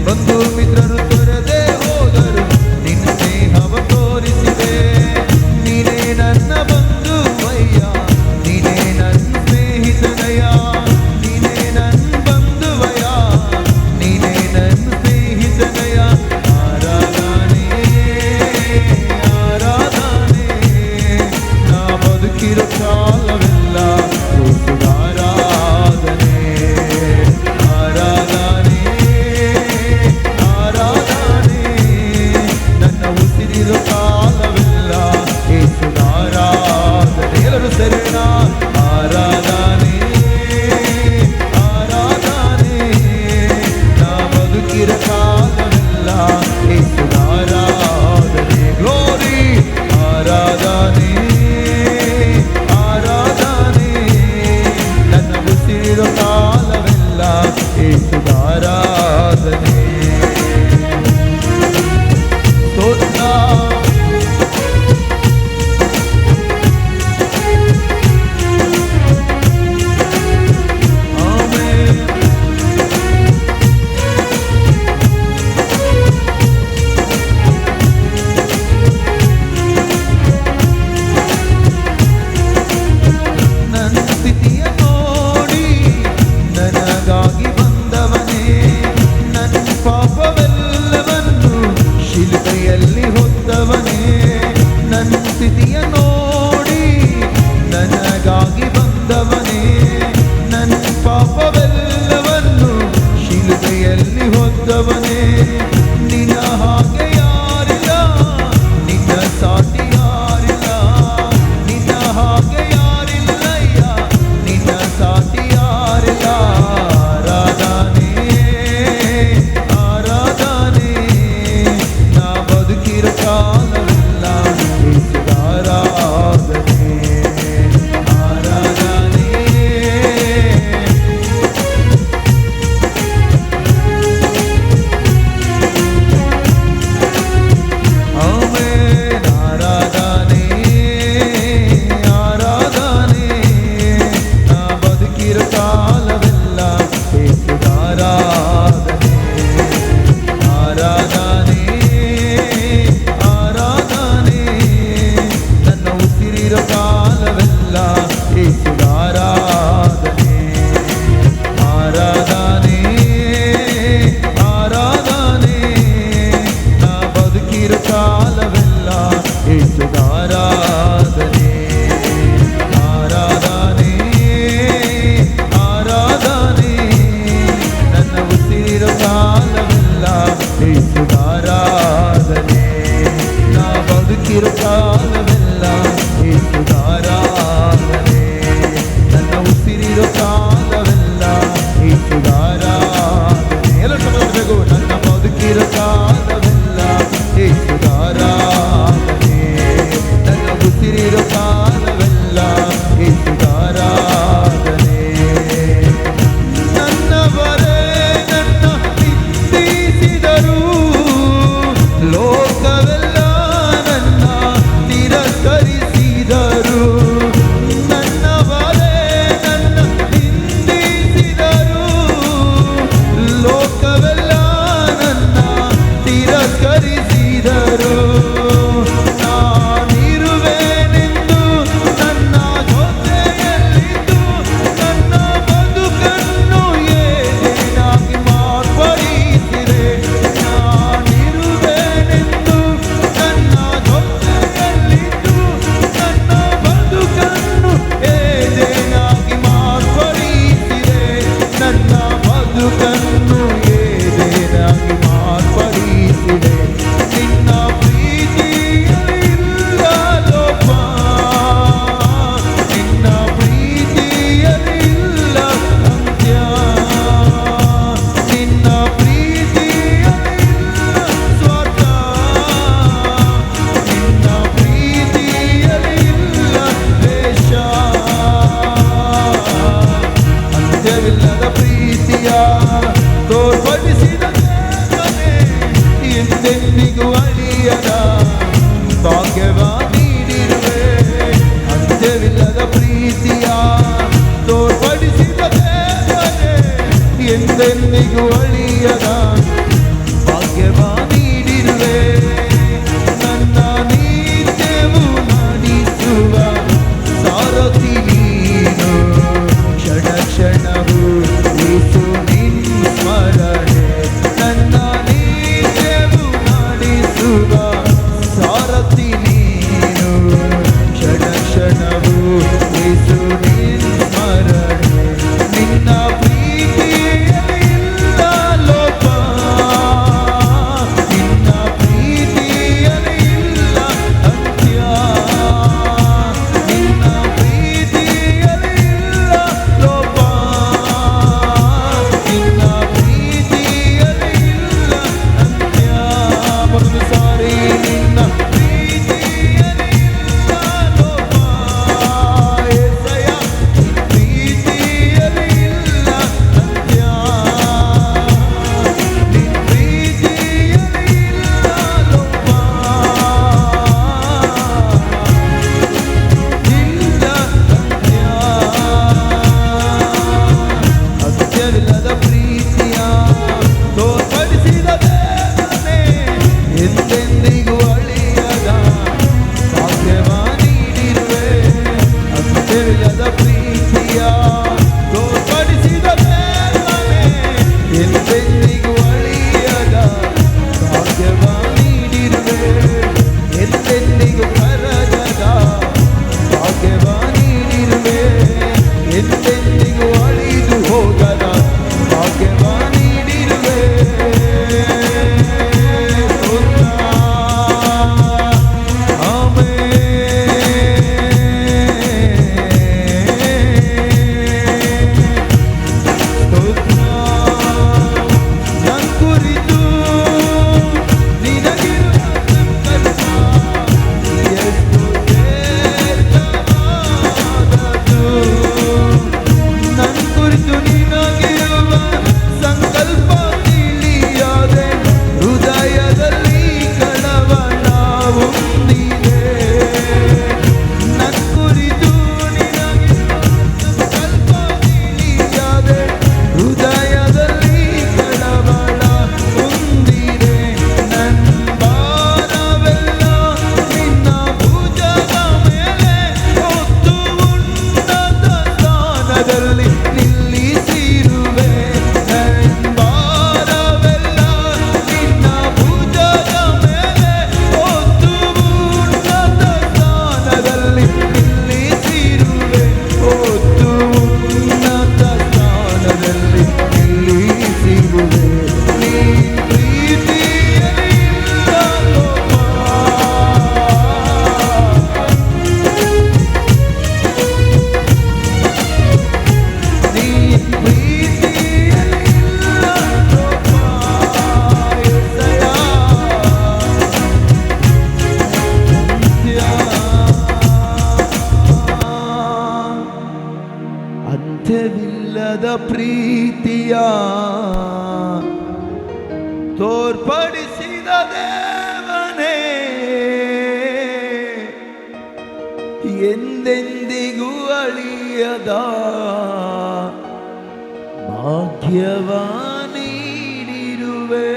S1: ಬಂಧು ಮಿತ್ರರು ತೊರೆದೆ ಹೋದರು ನಿನ್ನ ಸ್ನೇಹವ ತೋರಿಸಿದೆ. ನೀನೇ ನನ್ನ ಬಂಧುವಯ್ಯ, ನೀನೇ ನನ್ನ ಸ್ನೇಹಿತನಯ್ಯ, ನೀನೇ ನನ್ನ ಬಂಧುವಯ್ಯ, ನೀನೇ ನನ್ನ ಸ್ನೇಹಿತನಯ್ಯ. ಆರಾಧನೆ ಆರಾಧನೆ ನಾ ಬದುಕಿರೋ ಕಾಲವೆಲ್ಲ ಆರಾಧನೆ ಆರಾಧನೆ ಆರಾಧನೆ ನನ್ನ ಉಸಿರಿರೋ ಕಾಲವೆಲ್ಲ ಆರಾಧನೆ. ಎಲ್ಲರೂ ಸರಿಣ ಆರಾಧನೆ ಆರಾಧನೆ ನಾ ಬದುಕಿರೋ ಕಾಲವೆಲ್ಲ ಆರಾಧನೆ. ಗ್ಲೋರಿ ಆರಾಧನೆ ಆರಾಧನೆ ನನ್ನ ಉಸಿರಿರೋ ಕಾಲವೆಲ್ಲ ಆರಾಧನೆ. ಸ್ತೋತ್ರ ನನ್ನ ಸ್ಥಿತಿಯ ನೋಡಿ ನನಗಾಗಿ ಬಂದವನೇ, ನನ್ನ ಪಾಪವೆಲ್ಲವನ್ನು ಶಿಲುಬೆಯಲ್ಲಿ ಹೊತ್ತವನೇ. ನನ್ನ ಸ್ಥಿತಿಯ ನೋಡಿ ನನಗಾಗಿ ಬಂದವನೇ, ನನ್ನ ಪಾಪವೆಲ್ಲವನ್ನು ಶಿಲುಬೆಯಲ್ಲಿ ಹೊತ್ತವನೇ. ನಿನ್ನ ಹಾಗೆ ಯಾರಿಲ್ಲ, ನಿನ್ನ ಸಾಟಿ ಯಾರಿಲ್ಲ, ನಿನ್ನ ಹಾಗೆ ಯಾರಿಲ್ಲಯ್ಯ, ನಿನ್ನ ಸಾಟಿ ಯಾರಿಲ್ಲ. ಆರಾಧನೆ ಆರಾಧನೆ ನಾ ಬದುಕಿರೋ ಕಾಲವೆಲ್ಲ ಆರಾಧನೆ ಆರಾಧನೆ ಆಮೆನ್. ಆರಾಧನೆ ಆರಾಧನೆ ನಾ ಬದುಕಿರೋ ಕಾಲವೆಲ್ಲ ಆರಾಧನೆ ಆರಾಧನೆ ಆರಾಧನೆ ನನ್ನ ಉಸಿರಿರೋ ಕಾಲವೆಲ್ಲ ಆರಾಧನೆ ಆರಾಧನೆ ಆರಾಧನೆ ನಾ ಬದುಕಿರೋ ಕಾಲವೆಲ್ಲ ಆರಾಧನೆ ಆರಾಧನೆ ಆರಾಧನೆ ನನ್ನ ಉಸಿರಿರೋ ಕಾಲವೆಲ್ಲ ಆರಾಧನೆ ನಾ ಬದುಕಿರೋ ಕಾಲವೆಲ್ಲ ಆರಾಧನೆ ನನ್ನ ಉಸಿರಿರೋ ಕಾಲವೆಲ್ಲ ಆರಾಧನೆ. ಎಲ್ಲ ಸಮಯಬೇಕು ನನ್ನ ಬದುಕಿರೋ ಕಾಲವೆಲ್ಲ ಆರಾಧನೆ ನನ್ನ ಉಸಿರಿರೋ ಕಾಲವೆಲ್ಲ ಆರಾಧನೆ. ನನ್ನವರೇ ನನ್ನ ನಿಂದಿಸಿದರು, ಲೋಕವೆಲ್ಲ ನನ್ನ ತಿರಸ್ಕರಿಸಿದರು. ನನ್ನವರೇ ನನ್ನ ನಿಂದಿಸಿದರು, ಲೋಕವೆಲ್ಲ ನನ್ನ ತಿರಸ್ಕರಿಸಿದರು. ನಾನಿರುವೆನೆಂದು ನನ್ನ ಜೊತೆಯಲ್ಲಿದ್ದು ನನ್ನ ಬದುಕನ್ನು ಏನೇನಾಗಿ ಮಾರ್ಪಡಿಸಿದೆ. ನಾನಿರುವೆನೆಂದು ನನ್ನ ಜೊತೆಯಲ್ಲಿದ್ದು ನನ್ನ ಬದುಕನ್ನು ಏನೇನಾಗಿ ಮಾರ್ಪಡಿಸಿದೆ. ನನ್ನ ಬದುಕನ್ನು ಏನೇನಾಗಿ ಮಾರ್ಪಡಿಸಿದೆ. ನಿನ್ನ ಪ್ರೀತಿಯಲ್ಲಿಲ್ಲ ಲೋಪ, ನಿನ್ನ ಪ್ರೀತಿಯಲ್ಲಿಲ್ಲ ಅಂತ್ಯ, ನಿನ್ನ ಪ್ರೀತಿಯಲ್ಲಿಲ್ಲ ಸ್ವಾರ್ಥ, ನಿನ್ನ ಪ್ರೀತಿಯಲ್ಲಿಲ್ಲ ದ್ವೇಷ. ಅಂತ್ಯವಿಲ್ಲದ ಪ್ರೀತಿಯ ತೋರ್ಪಡಿಸಿದ ದೇವನೇ, ಎಂದೆಂದಿಗೂ ಅಳಿಯದ ಭಾಗ್ಯವ ನೀಡಿರುವೆ. ಅಂತ್ಯವಿಲ್ಲದ ಪ್ರೀತಿಯ ತೋರ್ಪಡಿಸಿದ ಎಂದೆಂದಿಗೂ ಅಳಿಯದ ಭಾಗ್ಯವ ನೀಡಿರುವೆ. ನನ್ನ ನಿತ್ಯವೂ ನಡೆಸುವ ಸಾರಥಿ ನೀನು. ಕ್ಷಣ ಕ್ಷಣವೂ ಯೇಸು ನಿನ್ನ ಸ್ಮರಣೆ. ನನ್ನ ನಿತ್ಯವೂ ನಡೆಸುವ ಸಾರಥಿ ನೀನು. ಕ್ಷಣ ಕ್ಷಣವೂ ಯೇಸು ನಿನ್ನ ಸ್ಮರಣೆ. ನಿನ್ನ ಪ್ರೀತಿಯಲ್ಲಿ ಇಲ್ಲ ಲೋಪ. ನಿನ್ನ ಪ್ರೀತಿಯಲ್ಲಿ ಇಲ್ಲ ಅಂತ್ಯ. ನಿನ್ನ ಪ್ರೀತಿಯಲ್ಲಿ ಇಲ್ಲ ಲೋಪ. ನಿನ್ನ ಪ್ರೀತಿಯಲ್ಲಿ ಇಲ್ಲ ಅಂತ್ಯ. ಒಂದು ಸಾರಿ ನಿನ್ನ ಪ್ರೀತಿಯಲ್ಲಿ ಇಲ್ಲ ಲೋಪ. ಏಸಯ್ಯ ನಿನ್ನ ಪ್ರೀತಿಯಲ್ಲಿ ಇಲ್ಲ ಅಂತ್ಯ. ನಿನ್ನ ಪ್ರೀತಿಯಲ್ಲಿ ಇಲ್ಲ ಲೋಪ. ಇಲ್ಲ ಅಂತ್ಯ. ಅತ್ಯವಿಲ್ಲದ ಪ್ರೀತಿಯ ತೋರ್ಪಡಿಸಿದ ದೇವನೇ. ಎಂದೆಂದಿಗೂ ಅಳಿಯದ ಭಾಗ್ಯವ ನೀಡಿರುವೆ. ಅತ್ಯವಿಲ್ಲದ ಪ್ರೀತಿಯ ತೋರ್ಪಡಿಸಿದ ದೇವನೇ. ಎಂದೆಂದಿಗೂ ಅಳಿಯದ ಭಾಗ್ಯವ ನೀಡಿರುವೆ. ಎಂದೆಂದಿಗೂ ಕರಗದ ಭಾಗ್ಯವ ನೀಡಿರುವೆ. ಎಂದೆಂದಿಗೂ ಅಳಿದು ಹೋಗದ ಭಾಗ್ಯವ ನೀಡಿರುವೆ. ಸ್ತೋತ್ರ. ಆಮೆನ್. ಸ್ತೋತ್ರ. ನನ್ ಕುರಿತು ನಿನಗಿರುವ ಸಂಕಲ್ಪ ಎಷ್ಟು ಶ್ರೇಷ್ಠವಾದದ್ದು. ನನ್ ಕುರಿತು ನಿನಗಿರುವ ಸಂಕಲ್ಪ ತಿಳಿಯದೆ ಹೃದಯದಲ್ಲಿ ಕಳವಳ ಹೊಂದಿದೆ. ನನ್ ಕುರಿತು ನಿನಗಿರುವ ಸಂಕಲ್ಪ ತಿಳಿಯದೆ ಹೃದಯದಲ್ಲಿ ಕಳವಳ ಹೊಂದಿದೆ. ನನ್ನ ಭಾರವೆಲ್ಲ ನಿನ್ನ ಭುಜದ ಮೇಲೆ ಹೊತ್ತು ಉನ್ನತ ಸ್ಥಾನದಲ್ಲಿ ನಿಲ್ಲಿಸಿರುವೆ. ನನ್ನ ಭಾರವೆಲ್ಲ ನಿನ್ನ ಭುಜದ ಮೇಲೆ ಹೊತ್ತು ಉನ್ನತ ಸ್ಥಾನದಲ್ಲಿ ನಿಲ್ಲಿಸಿರುವೆ. ಹೊತ್ತು ಉನ್ನತ ಸ್ಥಾನದಲ್ಲಿ ನಿಲ್ಲಿಸಿರುವೆ. ನೀ ಪ್ರೀತಿಯಲ್ಲಿ ಇಲ್ಲ ಲೋಪ. ನೀ ಪ್ರೀತಿಯಲ್ಲಿ ಇಲ್ಲ ಲೋಪ. ಏಸಯ್ಯ ಅಂತ್ಯವಿಲ್ಲದ ಪ್ರೀತಿಯ ತೋರ್ಪಡಿಸಿದ ದೇವನೇ. ಎಂದೆಂದಿಗೂ ಅಳಿಯದ ಭಾಗ್ಯವ ನೀಡಿರುವೆ.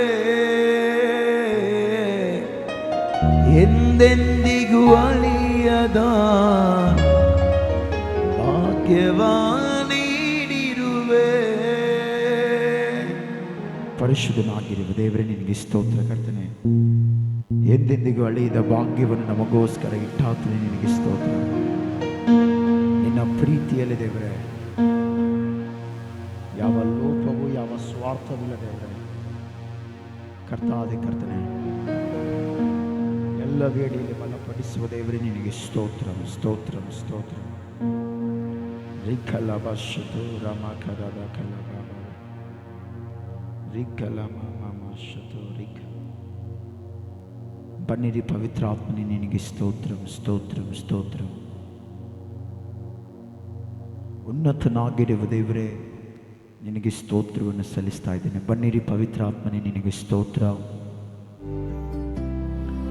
S1: ಎಂದೆಂದಿಗೂ ಅಳಿಯದ ಭಾಗ್ಯವ ನೀಡಿರುವೆ. ಪರಿಶುದ್ಧನಾಗಿರುವ ದೇವರೇ ನಿನಗೆ ಸ್ತೋತ್ರ ಕರ್ತನೆ. ಎಂದೆಂದಿಗೂ ಅಳಿಯದ ಭಾಗ್ಯವನ್ನು ನಮಗೋಸ್ಕರ ಇಟ್ಟಾತನೇ ನಿನಗೆ ಸ್ತೋತ್ರ. ನಿನ್ನ ಪ್ರೀತಿಯಲ್ಲಿ ದೇವರೇ ಯಾವ ಲೋಪವೂ ಯಾವ ಸ್ವಾರ್ಥವಿಲ್ಲ ದೇವರೇ. ಕರ್ತಾದಿ ಕರ್ತನೆ ಎಲ್ಲ ವೇಳೆಯಲ್ಲಿ ಬಲಪಡಿಸುವ ದೇವರೇ ನಿನಗೆ ಸ್ತೋತ್ರ ಸ್ತೋತ್ರ ಸ್ತೋತ್ರ. ರಿಕಲಬ ಶತು ರಮ ಕರದ ಕಲಬ ರಿಕಲಮ ಮಮ ಶತು ರಿಕ. ಬನ್ನಿರಿ ಪವಿತ್ರಾತ್ಮನೇ ನಿನಗೆ ಸ್ತೋತ್ರಂ ಸ್ತೋತ್ರಂ ಸ್ತೋತ್ರಂ. ಉನ್ನತನಾಗಿರುವ ದೇವರೇ ನಿನಗೆ ಸ್ತೋತ್ರವನ್ನು ಸಲ್ಲಿಸ್ತಾ ಇದ್ದೇನೆ. ಬನ್ನಿರಿ ಪವಿತ್ರಾತ್ಮನೇ ನಿನಗೆ ಸ್ತೋತ್ರ.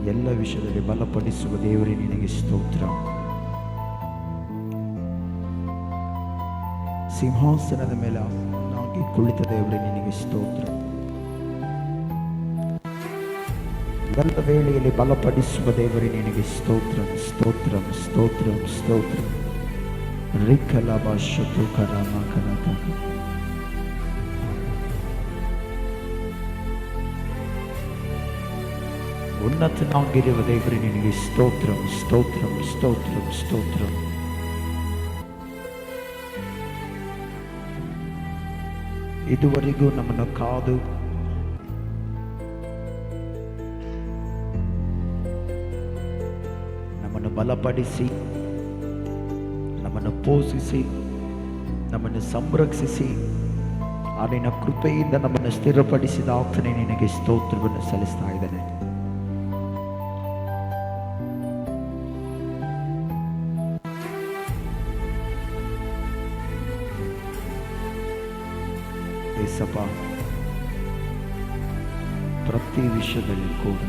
S1: ಎಲ್ಲ ವಿಷಯದಲ್ಲಿ ಬಲಪಡಿಸುವ ದೇವರೇ ನಿನಗೆ ಸ್ತೋತ್ರ. ಸಿಂಹಾಸನದ ಮೇಲೆ ಆಗಿ ಕುಳಿತ ದೇವರೇ ನಿನಗೆ ಸ್ತೋತ್ರ. ಎಲ್ಲ ವೇಳೆಯಲ್ಲಿ ಬಲಪಡಿಸುವ ದೇವರೇ ನಿನಗೆ ಸ್ತೋತ್ರ ಸ್ತೋತ್ರ ಸ್ತೋತ್ರ ಸ್ತೋತ್ರ. ರಿಕಲಭಾಷತು ಕರಾಮ ಕರತ. ಉನ್ನತನಾಗಿರುವ ದೇವರೇ ನಿನಗೆ ಸ್ತೋತ್ರ ಸ್ತೋತ್ರ ಸ್ತೋತ್ರ ಸ್ತೋತ್ರ. ಇದುವರೆಗೂ ನಮ್ಮನ್ನು ಕಾದು ನಮ್ಮನ್ನು ಬಲಪಡಿಸಿ ನಮ್ಮನ್ನು ಪೋಷಿಸಿ ನಮ್ಮನ್ನು ಸಂರಕ್ಷಿಸಿ ಆ ನಿನ್ನ ಕೃಪೆಯಿಂದ ನಮ್ಮನ್ನು ಸ್ಥಿರಪಡಿಸಿದ ಆತನೇ ನಿನಗೆ ಸ್ತೋತ್ರವನ್ನು ಸಲ್ಲಿಸ್ತಾ ಇದ್ದಾನೆ. ಏಸಪ್ಪ, ಪ್ರತಿ ವಿಷಯದಲ್ಲಿ ಕೂಡ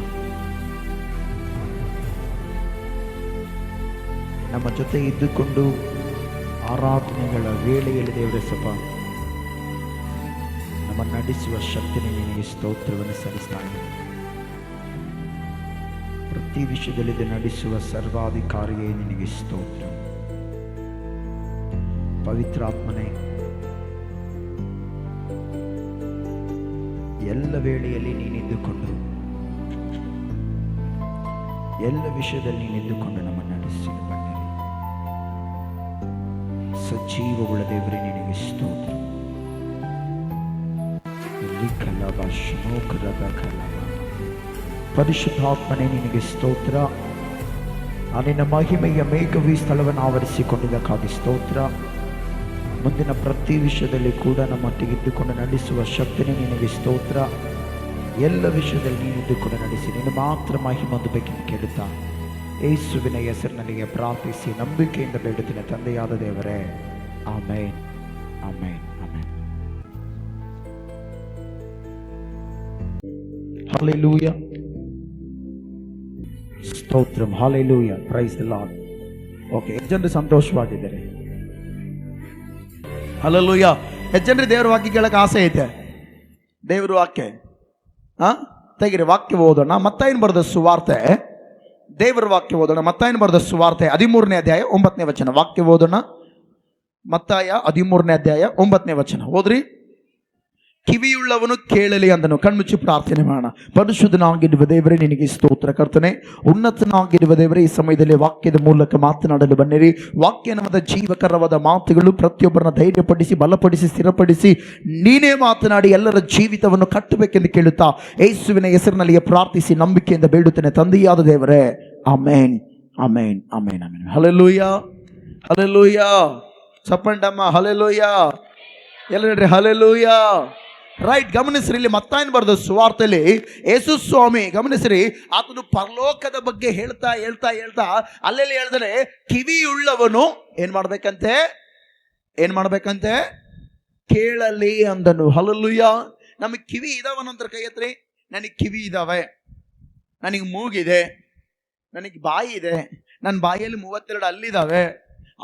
S1: ನಮ್ಮ ಜೊತೆ ಇದ್ದುಕೊಂಡು ಆರಾಧನೆಗಳ ವೇಳೆಯಲ್ಲಿ ದೇವರೇಸಪ್ಪ ನಮ್ಮನ್ನು ನಡೆಸುವ ಶಕ್ತಿನೇ ನಿನಗೆ ಸ್ತೋತ್ರವನ್ನು ಸಲ್ಲಿಸ್ತಾ ಇದ್ದೇನೆ. ಪ್ರತಿ ವಿಷಯದಲ್ಲಿ ನಡೆಸುವ ಸರ್ವಾಧಿಕಾರಿಯೇ ನಿನಗೆ ಸ್ತೋತ್ರ. ಪವಿತ್ರಾತ್ಮನೇ, ಎಲ್ಲ ವೇಳೆಯಲ್ಲಿ ನೀನಿದ್ದುಕೊಂಡು ಎಲ್ಲ ವಿಷಯದಲ್ಲಿ ನೀನಿದ್ದುಕೊಂಡು ನಮ್ಮನ್ನು ನಡೆಸಿ ಬನ್ನಿರಿ. ಸಜೀವವುಳ್ಳ ದೇವರೇ ನಿನಗೆ ಸ್ತೋತ್ರ. ಪರಿಶುದ್ಧಾತ್ಮನೇ ನಿನಗೆ ಸ್ತೋತ್ರ. ನಿನ್ನ ಮಹಿಮೆಯ ಮೇಘವಿ ಸ್ಥಳವನ್ನು ಆವರಿಸಿಕೊಂಡಿದ್ದಕ್ಕಾಗಿ ಸ್ತೋತ್ರ. ಮುಂದಿನ ಪ್ರತಿ ವಿಷಯದಲ್ಲಿ ಕೂಡ ನಮ್ಮೊಟ್ಟಿಗಿದ್ದುಕೊಂಡು ನಡೆಸುವ ಶಕ್ತಿನೇ ನಿನಗೆ ಸ್ತೋತ್ರ. ಎಲ್ಲ ವಿಷಯದಲ್ಲಿ ನೀನಿದ್ದುಕೊಂಡು ನಡೆಸಿ ನೀನು ಮಾತ್ರ ಮಹಿಮೆ ಹೊಂದಬೇಕೆಂದು ಕೇಳುತ್ತಾ ಯೇಸುವಿನ ಹೆಸರಿನಲ್ಲಿ ಪ್ರಾರ್ಥಿಸಿ ನಂಬಿಕೆಯಿಂದ ಬೇಡುತ್ತೇನೆ ತಂದೆಯಾದ ದೇವರೇ, ಆಮೇನ್ ಆಮೇನ್ ಆಮೇನ್. ಹಲ್ಲೆಲೂಯಾ, ಸ್ತೋತ್ರಂ, hallelujah, praise the lord. Okay, ಎಷ್ಟು ಜನರು ಸಂತೋಷವಾಗಿದ್ದಾರೆ? ಹಲ್ಲೆಲೂಯಾ. ಎಷ್ಟು ಜನರು ದೇವರ ವಾಕ್ಯ ಕೇಳಕ್ಕೆ ಆಸೆ ಐತೆ? ದೇವರ ವಾಕ್ಯ ತೆಗಿರಿ, ವಾಕ್ಯ ಓದೋಣ. ಮತ್ತಾಯನ ಬರೆದ ಸುವಾರ್ತೆ, ದೇವರ ವಾಕ್ಯ ಓದೋಣ. ಮತ್ತಾಯನ ಬರೆದ ಸುವಾರ್ತೆ 13ನೇ ಅಧ್ಯಾಯ 9ನೇ ವಚನ. ವಾಕ್ಯ ಓದೋಣ. ಮತ್ತಾಯ 13ನೇ ಅಧ್ಯಾಯ 9ನೇ ವಚನ ಓದ್ರಿ. ಕಿವಿಯುಳ್ಳವನು ಕೇಳಲಿ ಅಂದನು. ಕಣ್ಮುಚ್ಚಿ ಪ್ರಾರ್ಥನೆ ಮಾಡೋಣ. ಪರಿಶುದ್ಧನಾಗಿರುವ ದೇವರೇ ನಿನಗೆ ಸ್ತೋತ್ರ. ಕರ್ತನೆ, ಉನ್ನತನಾಗಿರುವ ದೇವರೇ, ಈ ಸಮಯದಲ್ಲಿ ವಾಕ್ಯದ ಮೂಲಕ ಮಾತನಾಡಲು ಬನ್ನಿರಿ. ವಾಕ್ಯ ನಮ್ಮದ ಜೀವಕರವಾದ ಮಾತುಗಳು ಪ್ರತಿಯೊಬ್ಬರನ್ನ ಧೈರ್ಯಪಡಿಸಿ ಬಲಪಡಿಸಿ ಸ್ಥಿರಪಡಿಸಿ ನೀನೇ ಮಾತನಾಡಿ ಎಲ್ಲರ ಜೀವಿತವನ್ನು ಕಟ್ಟಬೇಕೆಂದು ಕೇಳುತ್ತಾ ಯೇಸುವಿನ ಹೆಸರಿನಲ್ಲಿ ಪ್ರಾರ್ಥಿಸಿ ನಂಬಿಕೆಯಿಂದ ಬೇಡುತ್ತೇನೆ ತಂದೆಯಾದ ದೇವರೇ, amen amen amen amen. Hallelujah hallelujah. ಸಪ್ಪಂಡಮ್ಮ ಹಲ್ಲೆಲೂಯಾ. ಎಲ್ಲ ಹೇಳ್ರಿ ಹಲ್ಲೆಲೂಯಾ. ರೈಟ್, ಗಮನಿಸ್ರಿ. ಇಲ್ಲಿ ಮತ್ತಾಯನ ಬರೆದ ಸುವಾರ್ತೆಯಲ್ಲಿ ಯೇಸು ಸ್ವಾಮಿ, ಗಮನಿಸ್ರಿ, ಆತನು ಪರಲೋಕದ ಬಗ್ಗೆ ಹೇಳ್ತಾ ಹೇಳ್ತಾ ಹೇಳ್ತಾ ಅಲ್ಲೆಲ್ಲಿ ಹೇಳಿದ್ರೆ ಕಿವಿಯುಳ್ಳವನು ಏನ್ ಮಾಡ್ಬೇಕಂತೆ ಕೇಳಲಿ ಅಂದನು. ಹಲ್ಲೆಲೂಯಾ. ನಮಗೆ ಕಿವಿ ಇದಾವನಂತರ ಕೈ ಎತ್ರಿ. ನನಗೆ ಕಿವಿ ಇದಾವೆ, ನನಗೆ ಮೂಗಿದೆ, ನನಗೆ ಬಾಯಿ ಇದೆ, ನನ್ನ ಬಾಯಿಯಲ್ಲಿ 32 ಅಲ್ಲಿದ್ದಾವೆ,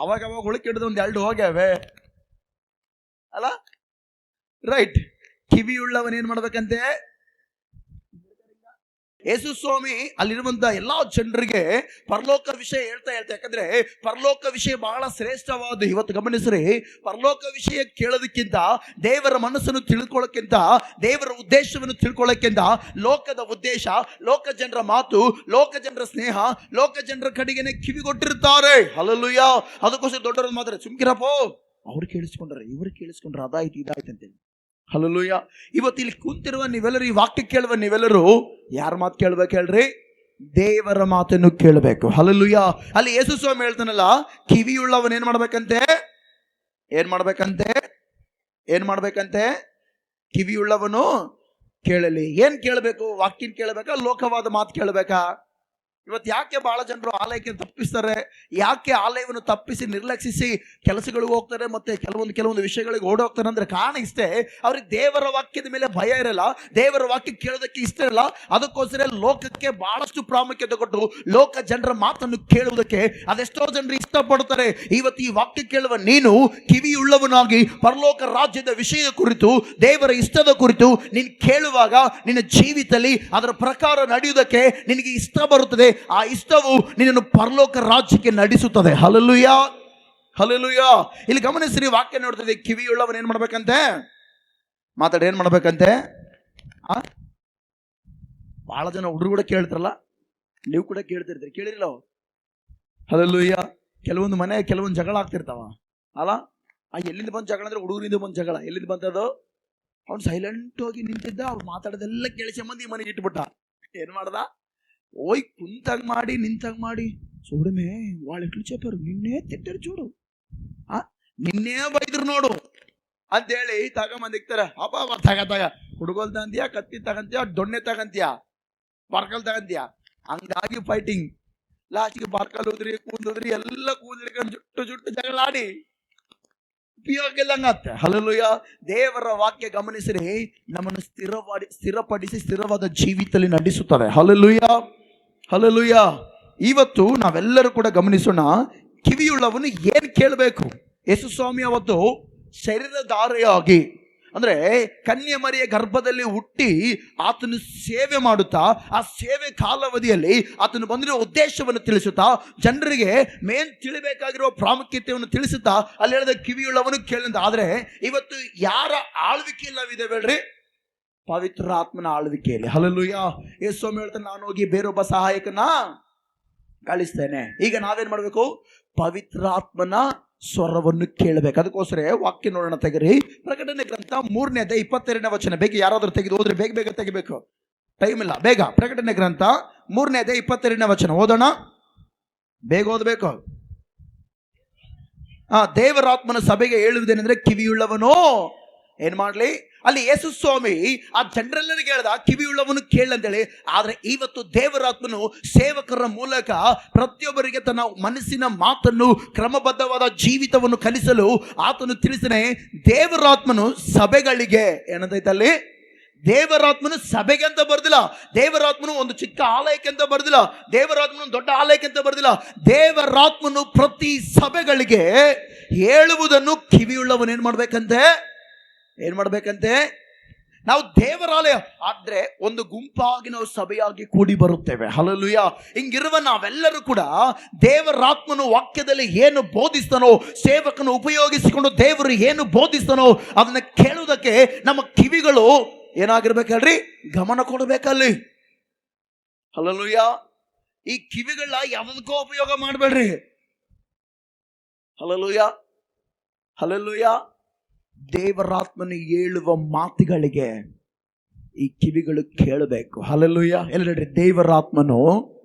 S1: ಅವಾಗ ಹುಳುಕಿಡಿದು 1-2 ಹೋಗ್ಯಾವೆ ಅಲ್ಲ. ರೈಟ್, ಕಿವಿಯುಳ್ಳವನ್ ಏನ್ ಮಾಡ್ಬೇಕಂತೆ? ಯೇಸು ಸ್ವಾಮಿ ಅಲ್ಲಿರುವಂತ ಎಲ್ಲಾ ಜನರಿಗೆ ಪರಲೋಕ ವಿಷಯ ಹೇಳ್ತಾ ಯಾಕಂದ್ರೆ ಪರಲೋಕ ವಿಷಯ ಬಹಳ ಶ್ರೇಷ್ಠವಾದ. ಇವತ್ತು ಗಮನಿಸ್ರಿ, ಪರಲೋಕ ವಿಷಯ ಕೇಳೋದಕ್ಕಿಂತ, ದೇವರ ಮನಸ್ಸನ್ನು ತಿಳ್ಕೊಳ್ಳೋಕ್ಕಿಂತ, ದೇವರ ಉದ್ದೇಶವನ್ನು ತಿಳ್ಕೊಳ್ಳೋಕ್ಕಿಂತ, ಲೋಕದ ಉದ್ದೇಶ, ಲೋಕ ಜನರ ಮಾತು, ಲೋಕ ಜನರ ಸ್ನೇಹ, ಲೋಕ ಜನರ ಕಡೆಗೇನೆ ಕಿವಿಗೊಟ್ಟಿರ್ತಾರೆ. ಹಲ್ಲೆಲೂಯಾ. ಅದಕ್ಕೋಸ್ಕರ ದೊಡ್ಡವರು ಮಾತ್ರ ಸುಮ್ಕಿರಪ್ಪೋ, ಅವ್ರು ಕೇಳಿಸ್ಕೊಂಡ್ರೆ ಇವ್ರು ಕೇಳಿಸ್ಕೊಂಡ್ರೆ ಅದಾಯ್ತು ಇದಾಯ್ತು ಅಂತೇಳಿ. ಹಲ್ಲೆಲೂಯಾ. ಇವತ್ತು ಇಲ್ಲಿ ಕುಂತಿರುವ ನೀವೆಲ್ಲರೂ, ಈ ವಾಕ್ಯ ಕೇಳುವ ನೀವೆಲ್ಲರೂ ಯಾರ ಮಾತು ಕೇಳ್ಬೇಕು ಹೇಳ್ರಿ? ದೇವರ ಮಾತನ್ನು ಕೇಳಬೇಕು. ಹಲ್ಲೆಲೂಯಾ. ಅಲ್ಲಿ ಯೇಸು ಸ್ವಾಮಿ ಹೇಳ್ತಾನಲ್ಲ, ಕಿವಿಯುಳ್ಳವನ್ ಏನ್ ಮಾಡ್ಬೇಕಂತೆ? ಕಿವಿಯುಳ್ಳವನು ಕೇಳಲಿ. ಏನ್ ಕೇಳಬೇಕು? ವಾಕ್ಯನ್ ಕೇಳಬೇಕಾ? ಲೋಕವಾದ ಮಾತು ಕೇಳಬೇಕಾ? ಇವತ್ತು ಯಾಕೆ ಬಹಳ ಜನರು ಆಲಯಕ್ಕೆ ತಪ್ಪಿಸ್ತಾರೆ, ಯಾಕೆ ಆಲಯವನ್ನು ತಪ್ಪಿಸಿ ನಿರ್ಲಕ್ಷಿಸಿ ಕೆಲಸಗಳಿಗೆ ಹೋಗ್ತಾರೆ, ಮತ್ತೆ ಕೆಲವೊಂದು ವಿಷಯಗಳಿಗೆ ಓಡೋಗ್ತಾರೆ ಅಂದ್ರೆ ಕಾರಣ ಇಷ್ಟೇ, ಅವ್ರಿಗೆ ದೇವರ ವಾಕ್ಯದ ಮೇಲೆ ಭಯ ಇರಲ್ಲ, ದೇವರ ವಾಕ್ಯ ಕೇಳೋದಕ್ಕೆ ಇಷ್ಟ ಇರಲ್ಲ. ಅದಕ್ಕೋಸ್ಕರ ಲೋಕಕ್ಕೆ ಬಹಳಷ್ಟು ಪ್ರಾಮುಖ್ಯತೆ ಕೊಟ್ಟು ಲೋಕ ಜನರ ಮಾತನ್ನು ಕೇಳುವುದಕ್ಕೆ ಅದೆಷ್ಟೋ ಜನರು ಇಷ್ಟಪಡ್ತಾರೆ. ಇವತ್ತು ಈ ವಾಕ್ಯ ಕೇಳುವ ನೀನು ಕಿವಿಯುಳ್ಳವನಾಗಿ ಪರಲೋಕ ರಾಜ್ಯದ ವಿಷಯದ ಕುರಿತು, ದೇವರ ಇಷ್ಟದ ಕುರಿತು ನೀನು ಕೇಳುವಾಗ ನಿನ್ನ ಜೀವಿತದಲ್ಲಿ ಅದರ ಪ್ರಕಾರ ನಡೆಯುವುದಕ್ಕೆ ನಿನಗೆ ಇಷ್ಟ ಬರುತ್ತದೆ. ಆ ಇಷ್ಟವು ನಿನ್ನನ್ನು ಪರಲೋಕ ರಾಜ್ಯಕ್ಕೆ ನಡೆಸುತ್ತದೆ. Hallelujah, hallelujah. ಇಲ್ಲಿ ಗಮನಿಸ್ರಿ, ವಾಕ್ಯ ನೋಡ್ತದೆ, ಕಿವಿಯುಳ್ಳವನು ಏನ್ ಮಾಡ್ಬೇಕಂತೆ, ಮಾತಾಡಿ, ಏನ್ ಮಾಡ್ಬೇಕಂತೆ. ಬಹಳ ಜನ ಹುಡುಗರು ಕೂಡ ಕೇಳ್ತಾರಲ್ಲ, ನೀವು ಕೂಡ ಕೇಳ್ತಿರ್ತೀರಿ, ಕೇಳಿರಲ್ಲ? ಹಲ್ಲೆಲೂಯಾ. ಕೆಲವೊಂದು ಮನೆ ಕೆಲವೊಂದು ಜಗಳ ಆಗ್ತಿರ್ತಾವ ಅಲ್ಲ. ಎಲ್ಲಿಂದ ಬಂದು ಜಗಳ ಅಂದ್ರೆ ಹುಡುಗರಿಂದ ಬಂದು ಜಗಳ. ಎಲ್ಲಿಂದ ಬಂತದು? ಅವ್ನು ಸೈಲೆಂಟ್ ಹೋಗಿ ನಿಂತಿದ್ದ, ಅವ್ರು ಮಾತಾಡೋದೆಲ್ಲ ಕೇಳಿಸಿ ಮಂದಿ ಮನೆಗೆ ಇಟ್ಬಿಟ್ಟ. ಏನ್ ಮಾಡ್ದ? ಓಯ್ ಕುಂತಾಗ ಮಾಡಿ ನಿಂತಾಗ ಮಾಡಿ చూడమే వాళ్ళు ఎట్లు చెప్పారు, నిన్నే తిట్టారు చూడు, నిన్నే ಬೈದ್ರು ನೋಡು ಅಂತೇಳಿ ತಗೊಂಬಂದಿಕ್ತಾರೆ. ಅಪ್ಪ ತಗ ಹುಡುಗೋಲ್ ತಗಂತೀಯ, ಕತ್ತಿ ತಗಂತೀಯ, ದೊಣ್ಣೆ ತಗಂತೀಯ, ಬರ್ಕಲ್ ತಗಂತೀಯ. ಹಂಗಾಗಿ ಫೈಟಿಂಗ್. ಲಾಸ್ಟ್ಗೆ ಬರ್ಕಲ್ ಹೋದ್ರಿ, ಕೂದದ್ರಿ, ಎಲ್ಲ ಕೂದಲಿಕೊಂಡು ಜುಟ್ಟು ಜಗಳಾಡಿ ಉಪಯೋಗ ಇಲ್ಲಂಗತ್ತೆ. ಹಲ್ಲೆಲೂಯಾ. ದೇವರ ವಾಕ್ಯ ಗಮನಿಸಿರಿ, ನಮ್ಮನ್ನು ಸ್ಥಿರಪಡಿಸಿ ಸ್ಥಿರವಾದ ಜೀವಿತದಲ್ಲಿ ನಡೆಸುತ್ತದೆ. Hallelujah, hallelujah. ಇವತ್ತು ನಾವೆಲ್ಲರೂ ಕೂಡ ಗಮನಿಸೋಣ, ಕಿವಿಯುಳ್ಳವನು ಏನ್ ಕೇಳಬೇಕು. ಯೇಸು ಸ್ವಾಮಿ ಅವತ್ತು ಶರೀರಧಾರೆಯಾಗಿ, ಅಂದ್ರೆ ಕನ್ಯೆ ಮರಿಯ ಗರ್ಭದಲ್ಲಿ ಹುಟ್ಟಿ ಆತನು ಸೇವೆ ಮಾಡುತ್ತಾ, ಆ ಸೇವೆ ಕಾಲಾವಧಿಯಲ್ಲಿ ಆತನು ಬಂದಿರೋ ಉದ್ದೇಶವನ್ನು ತಿಳಿಸುತ್ತಾ, ಜನರಿಗೆ ಮೇನ್ ತಿಳಿಬೇಕಾಗಿರುವ ಪ್ರಾಮುಖ್ಯತೆಯನ್ನು ತಿಳಿಸುತ್ತಾ ಅಲ್ಲಿ ಹೇಳಿದ ಕಿವಿಯುಳ್ಳವನು ಕೇಳಿದ. ಆದ್ರೆ ಇವತ್ತು ಯಾರ ಆಳ್ವಿಕೆ ಇಲ್ಲವಿದೆ ಬೇಡ್ರಿ? ಪವಿತ್ರ ಆತ್ಮನ ಆಳ್ವಿಕೆಯಲ್ಲಿ. ಹಲ್ಲೆಲೂಯಾ. ಯೇಸು ಸ್ವಾಮಿ ಹೇಳ್ತಾನೆ, ನಾನು ಹೋಗಿ ಬೇರೊಬ್ಬ ಸಹಾಯಕನ ಕಳಿಸ್ತೇನೆ. ಈಗ ನಾವೇನ್ ಮಾಡ್ಬೇಕು? ಪವಿತ್ರಾತ್ಮನ ಸ್ವರವನ್ನು ಕೇಳಬೇಕು. ಅದಕ್ಕೋಸ್ಕರ ವಾಕ್ಯ ನೋಡೋಣ, ತೆಗಿರಿ. ಪ್ರಕಟಣೆ ಗ್ರಂಥ 3ನೇ ಅಧ್ಯಾಯ 22ನೇ ವಚನ. ಬೇಗ ಯಾರಾದ್ರೂ ತೆಗೆದು ಹೋದ್ರೆ ಬೇಗ ತೆಗಿಬೇಕು, ಟೈಮ್ ಇಲ್ಲ. ಬೇಗ ಪ್ರಕಟಣೆ ಗ್ರಂಥ 3ನೇ ಅಧ್ಯಾಯ 22ನೇ ವಚನ ಓದೋಣ, ಬೇಗ ಓದಬೇಕು. ದೇವರಾತ್ಮನ ಸಭೆಗೆ ಹೇಳುವುದೇನೆಂದ್ರೆ, ಕಿವಿಯುಳ್ಳವನು ಏನ್ ಮಾಡ್ಲಿ? ಅಲ್ಲಿ ಯೇಸು ಸ್ವಾಮಿ ಆ ಜನರೆಲ್ಲರಿಗೆ ಹೇಳ್ದ, ಕಿವಿಯುಳ್ಳವನು ಕೇಳಂತೇಳಿ. ಆದ್ರೆ ಇವತ್ತು ದೇವರಾತ್ಮನು ಸೇವಕರ ಮೂಲಕ ಪ್ರತಿಯೊಬ್ಬರಿಗೆ ತನ್ನ ಮನಸ್ಸಿನ ಮಾತನ್ನು, ಕ್ರಮಬದ್ಧವಾದ ಜೀವಿತವನ್ನು ಕಲಿಸಲು ಆತನು ತಿಳಿಸನೆ. ದೇವರಾತ್ಮನು ಸಭೆಗಳಿಗೆ ಏನಂತೈತಲ್ಲಿ? ದೇವರಾತ್ಮನು ಸಭೆಗೆ ಅಂತ ಬರ್ದಿಲ್ಲ, ದೇವರಾತ್ಮನು ಒಂದು ಚಿಕ್ಕ ಆಲಯಕ್ಕೆ ಅಂತ ಬರ್ದಿಲ್ಲ, ದೇವರಾತ್ಮನು ದೊಡ್ಡ ಆಲಯಕ್ಕೆ ಅಂತ ಬರ್ದಿಲ್ಲ. ದೇವರಾತ್ಮನು ಪ್ರತಿ ಸಭೆಗಳಿಗೆ ಹೇಳುವುದನ್ನು ಕಿವಿಯುಳ್ಳವನು ಏನ್ ಮಾಡ್ಬೇಕಂತೆ? ನಾವು ದೇವರಾಲಯ ಆದ್ರೆ ಒಂದು ಗುಂಪಾಗಿ ನಾವು ಸಭೆಯಾಗಿ ಕೂಡಿ ಬರುತ್ತೇವೆ. ಹಲ್ಲೆಲೂಯಾ. ಹಿಂಗಿರುವ ನಾವೆಲ್ಲರೂ ಕೂಡ ದೇವರಾತ್ಮನು ವಾಕ್ಯದಲ್ಲಿ ಏನು ಬೋಧಿಸ್ತಾನೋ, ಸೇವಕನು ಉಪಯೋಗಿಸಿಕೊಂಡು ದೇವರು ಏನು ಬೋಧಿಸ್ತಾನೋ ಅದನ್ನ ಕೇಳುವುದಕ್ಕೆ ನಮ್ಮ ಕಿವಿಗಳು ಏನಾಗಿರ್ಬೇಕು ಹೇಳ್ರಿ? ಗಮನ ಕೊಡಬೇಕಲ್ಲಿ. ಹಲ್ಲೆಲೂಯಾ. ಈ ಕಿವಿಗಳ ಯಾವುದಕ್ಕೋ ಉಪಯೋಗ ಮಾಡಬೇಡ್ರಿ. Hallelujah, hallelujah. ದೇವರಾತ್ಮನು ಹೇಳುವ ಮಾತುಗಳಿಗೆ ಈ ಕಿವಿಗಳು ಕೇಳಬೇಕು. ಹಲ್ಲೆಲೂಯಾ. ಎಲ್ಲರೂ ದೇವರಾತ್ಮನು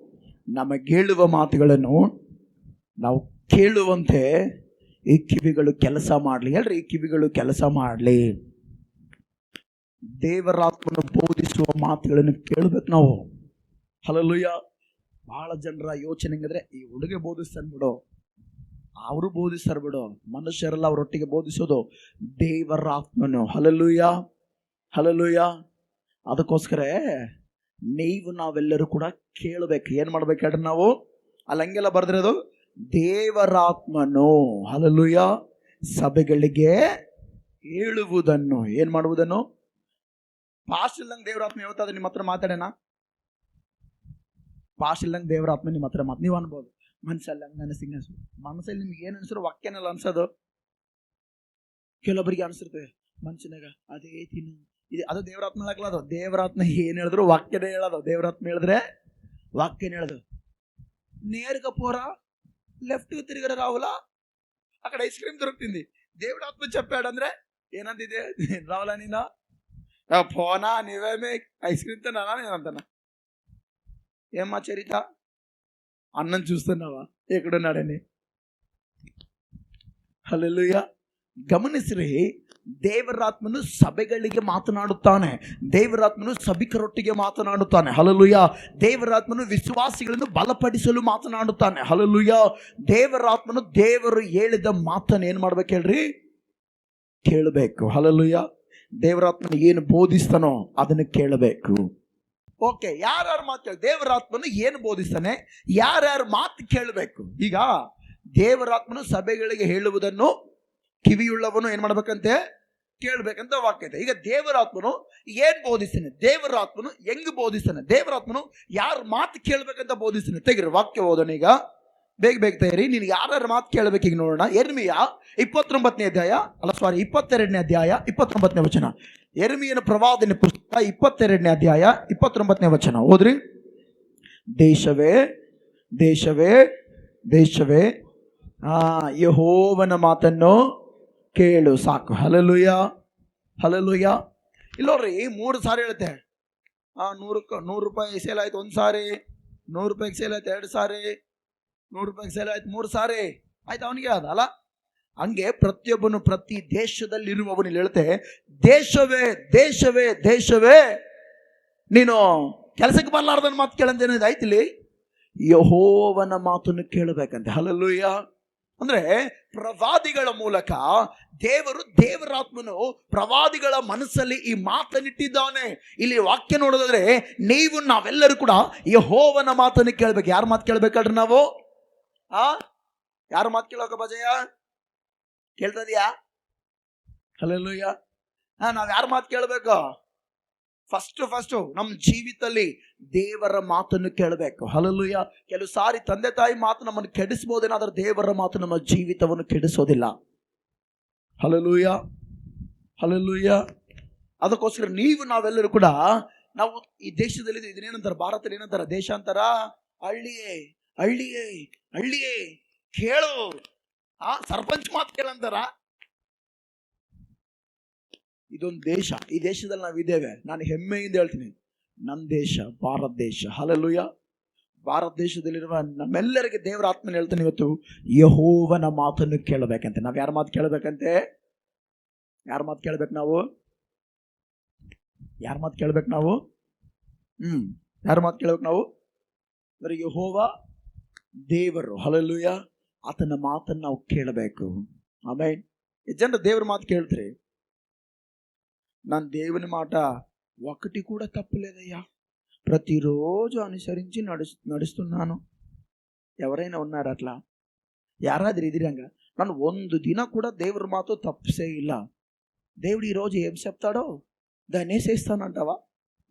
S1: ನಮಗೆ ಹೇಳುವ ಮಾತುಗಳನ್ನು ನಾವು ಕೇಳುವಂತೆ ಈ ಕಿವಿಗಳು ಕೆಲಸ ಮಾಡಲಿ. ಹೇಳ್ರಿ, ಈ ಕಿವಿಗಳು ಕೆಲಸ ಮಾಡಲಿ. ದೇವರಾತ್ಮನು ಬೋಧಿಸುವ ಮಾತುಗಳನ್ನು ಕೇಳಬೇಕು ನಾವು. ಹಲ್ಲೆಲೂಯಾ. ಬಹಳ ಜನರ ಯೋಚನೆ ಹೆಂಗಂದ್ರೆ, ಈ ಹುಡುಗ ಬೋಧಿಸ್ತಾನೆ ಬಿಡು, ಅವರು ಬೋಧಿಸ್ತಾರೆ ಬಿಡು, ಮನುಷ್ಯರೆಲ್ಲ ಅವರೊಟ್ಟಿಗೆ ಬೋಧಿಸೋದು. ದೇವರಾತ್ಮನು. Hallelujah, hallelujah. ಅದಕ್ಕೋಸ್ಕರ ನಾವೆಲ್ಲರೂ ಕೂಡ ಕೇಳಬೇಕು. ಏನ್ ಮಾಡ್ಬೇಕು ಹೇಳ್ರಿ? ನಾವು ಅಲ್ಲಿ ಹಂಗೆಲ್ಲ ಬರ್ದಿರೋದು, ದೇವರಾತ್ಮನು ಹಲ್ಲೆಲೂಯಾ ಸಭೆಗಳಿಗೆ ಹೇಳುವುದನ್ನು ಏನ್ ಮಾಡುವುದನ್ನು. ಪಾಸ್ ಇಲ್ಲಂಗೆ ದೇವರಾತ್ಮ ಯಾವತ್ತಾದ್ರೆ ನಿಮ್ಮ ಹತ್ರ ಮಾತಾಡೋಣ? ಪಾಸ್ ಇಲ್ಲಂಗೆ ದೇವರಾತ್ಮ ನಿಮ್ಮ ಹತ್ರ ನೀವು ಅನ್ಬೋದು, ಮನಸ್ಸಲ್ಲಿ ಹಂಗ ಅನಿಸಿಂಗ ಅನ್ಸೋದು. ಮನಸ್ಸಲ್ಲಿ ನಿಮ್ಗೆ ಏನು ಅನ್ಸರು ವಾಕ್ಯನೆಲ್ಲ ಅನ್ಸೋದು. ಕೆಲವೊಬ್ಬರಿಗೆ ಅನ್ಸಿರ್ತೇವೆ ಮನುಷ್ಯನಾಗ ಅದೇ ತಿನ್ನು ಇದು, ಅದು ದೇವರಾತ್ಮ ಹೇಳಕ್ಲದು. ದೇವರಾತ್ಮ ಏನ್ ಹೇಳಿದ್ರು ವಾಕ್ಯನೇ ಹೇಳೋದು. ದೇವರಾತ್ಮ ಹೇಳಿದ್ರೆ ವಾಕ್ಯನೇ ಹೇಳೋದು. ನೇರ್ಗ ಪೋರ లెఫ్ట్ తిరిగర రావులా అక్కడ ఐస్ క్రీమ్ దొరుకుతుంది. దేవుడాత్మ చెప్పాడంದ್ರೆ ಏನಂದಿದೆ రావులా ನೀನು పోనా నీవేమే ఐస్ క్రీమ్ తిన్నానా నేను అంతనా? ఏమ్మా చరిత అన్నం చూస్తున్నావా ఎక్కడున్నాడని? హల్లెలూయా. గమనిసిరి, ದೇವರಾತ್ಮನು ಸಭೆಗಳಿಗೆ ಮಾತನಾಡುತ್ತಾನೆ. ದೇವರಾತ್ಮನು ಸಭಿಕರೊಟ್ಟಿಗೆ ಮಾತನಾಡುತ್ತಾನೆ. ಹಲ್ಲೆಲೂಯಾ. ದೇವರಾತ್ಮನು ವಿಶ್ವಾಸಿಗಳನ್ನು ಬಲಪಡಿಸಲು ಮಾತನಾಡುತ್ತಾನೆ. ಹಲ್ಲೆಲೂಯಾ. ದೇವರಾತ್ಮನು ದೇವರು ಹೇಳಿದ ಮಾತನ್ನು ಏನು ಮಾಡ್ಬೇಕು ಹೇಳ್ರಿ? ಕೇಳಬೇಕು. ಹಲ್ಲೆಲೂಯಾ. ದೇವರಾತ್ಮನು ಏನು ಬೋಧಿಸ್ತಾನೋ ಅದನ್ನು ಕೇಳಬೇಕು. ಓಕೆ, ಯಾರ್ಯಾರ ಮಾತು ಕೇಳಿ? ದೇವರಾತ್ಮನು ಏನು ಬೋಧಿಸ್ತಾನೆ, ಯಾರ್ಯಾರ ಮಾತು ಕೇಳಬೇಕು? ಈಗ ದೇವರಾತ್ಮನು ಸಭೆಗಳಿಗೆ ಹೇಳುವುದನ್ನು ಕಿವಿಯುಳ್ಳವನು ಏನ್ ಮಾಡ್ಬೇಕಂತೆ? ಕೇಳಬೇಕಂತ ವಾಕ್ಯ ಇದೆ. ಈಗ ದೇವರಾತ್ಮನು ಏನ್ ಬೋಧಿಸ್ತಾನೆ, ದೇವರಾತ್ಮನು ಹೆಂಗ್ ಬೋಧಿಸ್ತಾನೆ, ದೇವರಾತ್ಮನು ಯಾರ ಮಾತು ಕೇಳಬೇಕಂತ ಬೋಧಿಸ್ತಾನೆ? ತೆಗಿರಿ ವಾಕ್ಯ ಓದೋಣ. ಈಗ ಬೇಗ ಬೇಗ ತೆಗಿರಿ. ನೀನು ಯಾರ್ಯಾರ ಮಾತು ಕೇಳಬೇಕು ಈಗ ನೋಡೋಣ. ಯೆರೆಮೀಯ 22ನೇ ಅಧ್ಯಾಯ 22ನೇ ಅಧ್ಯಾಯ 29ನೇ ವಚನ. ಯೆರೆಮೀಯನ ಪ್ರವಾದನೆ ಪುಸ್ತಕ 22ನೇ ಅಧ್ಯಾಯ 29ನೇ ವಚನ ಓದ್ರಿ. ದೇಶವೇ ದೇಶವೇ ದೇಶವೇ ಯೆಹೋವನ ಮಾತನ್ನು ಕೇಳು. ಸಾಕು. ಹಲ್ಲೆಲೂಯಾ. ಹಲ್ಲೆಲೂಯಾ. ಇಲ್ಲೋಡ್ರಿ 3 ಸಾರಿ ಹೇಳುತ್ತೆ. 100 ರೂಪಾಯಿ ಸೇಲ್ ಆಯ್ತು 1 ಸಾರಿ, 100 ರೂಪಾಯಿಗೆ ಸೇಲ್ ಆಯ್ತು 2 ಸಾರಿ, 100 ರೂಪಾಯಿಗೆ ಸೇಲ್ ಆಯ್ತು 3 ಸಾರಿ ಆಯ್ತು. ಅವನಿಗೆ ಅದಲ್ಲ. ಹಂಗೆ ಪ್ರತಿಯೊಬ್ಬನು ಪ್ರತಿ ದೇಶದಲ್ಲಿರುವವನು ಹೇಳುತ್ತೆ, ದೇಶವೇ ದೇಶವೇ ದೇಶವೇ ನೀನು ಕೆಲಸಕ್ಕೆ ಬರಲಾರ್ದನ್ನ ಮಾತು ಕೇಳಂತೇನಿದೆ ಆಯ್ತಿಲ್ಲಿ. ಯೆಹೋವನ ಮಾತನ್ನು ಕೇಳಬೇಕಂತೆ. ಹಲ್ಲೆಲೂಯಾ. ಅಂದ್ರೆ ಪ್ರವಾದಿಗಳ ಮೂಲಕ ದೇವರಾತ್ಮನು ಪ್ರವಾದಿಗಳ ಮನಸ್ಸಲ್ಲಿ ಈ ಮಾತನ್ನಿಟ್ಟಿದ್ದಾನೆ. ಇಲ್ಲಿ ವಾಕ್ಯ ನೋಡೋದಾದ್ರೆ ನಾವೆಲ್ಲರೂ ಕೂಡ ಯೆಹೋವನ ಮಾತನ್ನು ಕೇಳಬೇಕು. ಯಾರ ಮಾತು ಕೇಳ್ಬೇಕಲ್ರಿ ನಾವು? ಯಾರ ಮಾತು ಕೇಳೋಕ ಬಜಯ ಕೇಳ್ತದ್ಯಾ? ಹಲ್ಲೆಲೂಯಾ. ನಾವ್ ಯಾರ ಮಾತು ಕೇಳಬೇಕು? ಫಸ್ಟ್ ನಮ್ಮ ಜೀವಿತದಲ್ಲಿ ದೇವರ ಮಾತನ್ನು ಕೇಳಬೇಕು. ಹಲ್ಲೆಲೂಯಾ. ಕೆಲವು ಸಾರಿ ತಂದೆ ತಾಯಿ ಮಾತು ನಮ್ಮನ್ನು ಕೆಡಿಸಬಹುದೇನಾದ್ರೂ ದೇವರ ಮಾತು ನಮ್ಮ ಜೀವಿತವನ್ನು ಕೆಡಿಸೋದಿಲ್ಲ. ಹಲ್ಲೆಲೂಯಾ. ಹಲ್ಲೆಲೂಯಾ. ಅದಕ್ಕೋಸ್ಕರ ನಾವೆಲ್ಲರೂ ಕೂಡ ನಾವು ಈ ದೇಶದಲ್ಲಿ ಇದನ್ನೇನಂತಾರ, ಭಾರತದಲ್ಲಿ ಏನಂತಾರ, ದೇಶ ಅಂತಾರ ಹಳ್ಳಿಯೇ ಹಳ್ಳಿಯೇ ಹಳ್ಳಿಯೇ ಕೇಳು. ಸರ್ಪಂಚ್ ಮಾತು ಕೇಳಂತಾರ. ಇದೊಂದು ದೇಶ. ಈ ದೇಶದಲ್ಲಿ ನಾವಿದ್ದೇವೆ. ನಾನು ಹೆಮ್ಮೆಯಿಂದ ಹೇಳ್ತೀನಿ, ನನ್ನ ದೇಶ ಭಾರತ ದೇಶ. ಹಲ್ಲೆಲೂಯಾ. ಭಾರತ ದೇಶದಲ್ಲಿರುವ ನಮ್ಮೆಲ್ಲರಿಗೆ ದೇವರ ಆತ್ಮನ ಹೇಳ್ತಾನೆ ಇವತ್ತು, ಯೆಹೋವನ ಮಾತನ್ನು ಕೇಳಬೇಕಂತೆ. ನಾವು ಯಾರ ಮಾತು ಕೇಳಬೇಕಂತೆ? ಯಾರ ಮಾತು ಕೇಳ್ಬೇಕು ನಾವು? ಯಾರ ಮಾತು ಕೇಳ್ಬೇಕು ನಾವು? ಯಾರ ಮಾತು ಕೇಳ್ಬೇಕು ನಾವು? ಅಂದ್ರೆ ಯೆಹೋವ ದೇವರು. ಹಲ್ಲೆಲೂಯಾ. ಆತನ ಮಾತನ್ನು ನಾವು ಕೇಳಬೇಕು. ಆಮೇನ್. ಜನರು ದೇವರ ಮಾತು ಕೇಳ್ತೀರಿ. ನಾನು దేవుని మాట ఒకటి కూడా తప్పలేదయ్యా, ప్రతిరోజు అనుసరించి నడుస్తున్నాను. ఎవరైనా ఉన్నారు అట్లా? ಯಾರಾದ್ರೂ ಇದಿರಂಗ? ನಾನು ಒಂದು ದಿನ ಕೂಡ ದೇವ್ರ ಮಾತು ತಪ್ಪಿಸೇ ಇಲ್ಲ. దేవుడు ఈరోజు ఏం చెప్తాడో దాన్నే చేస్తానంటావా?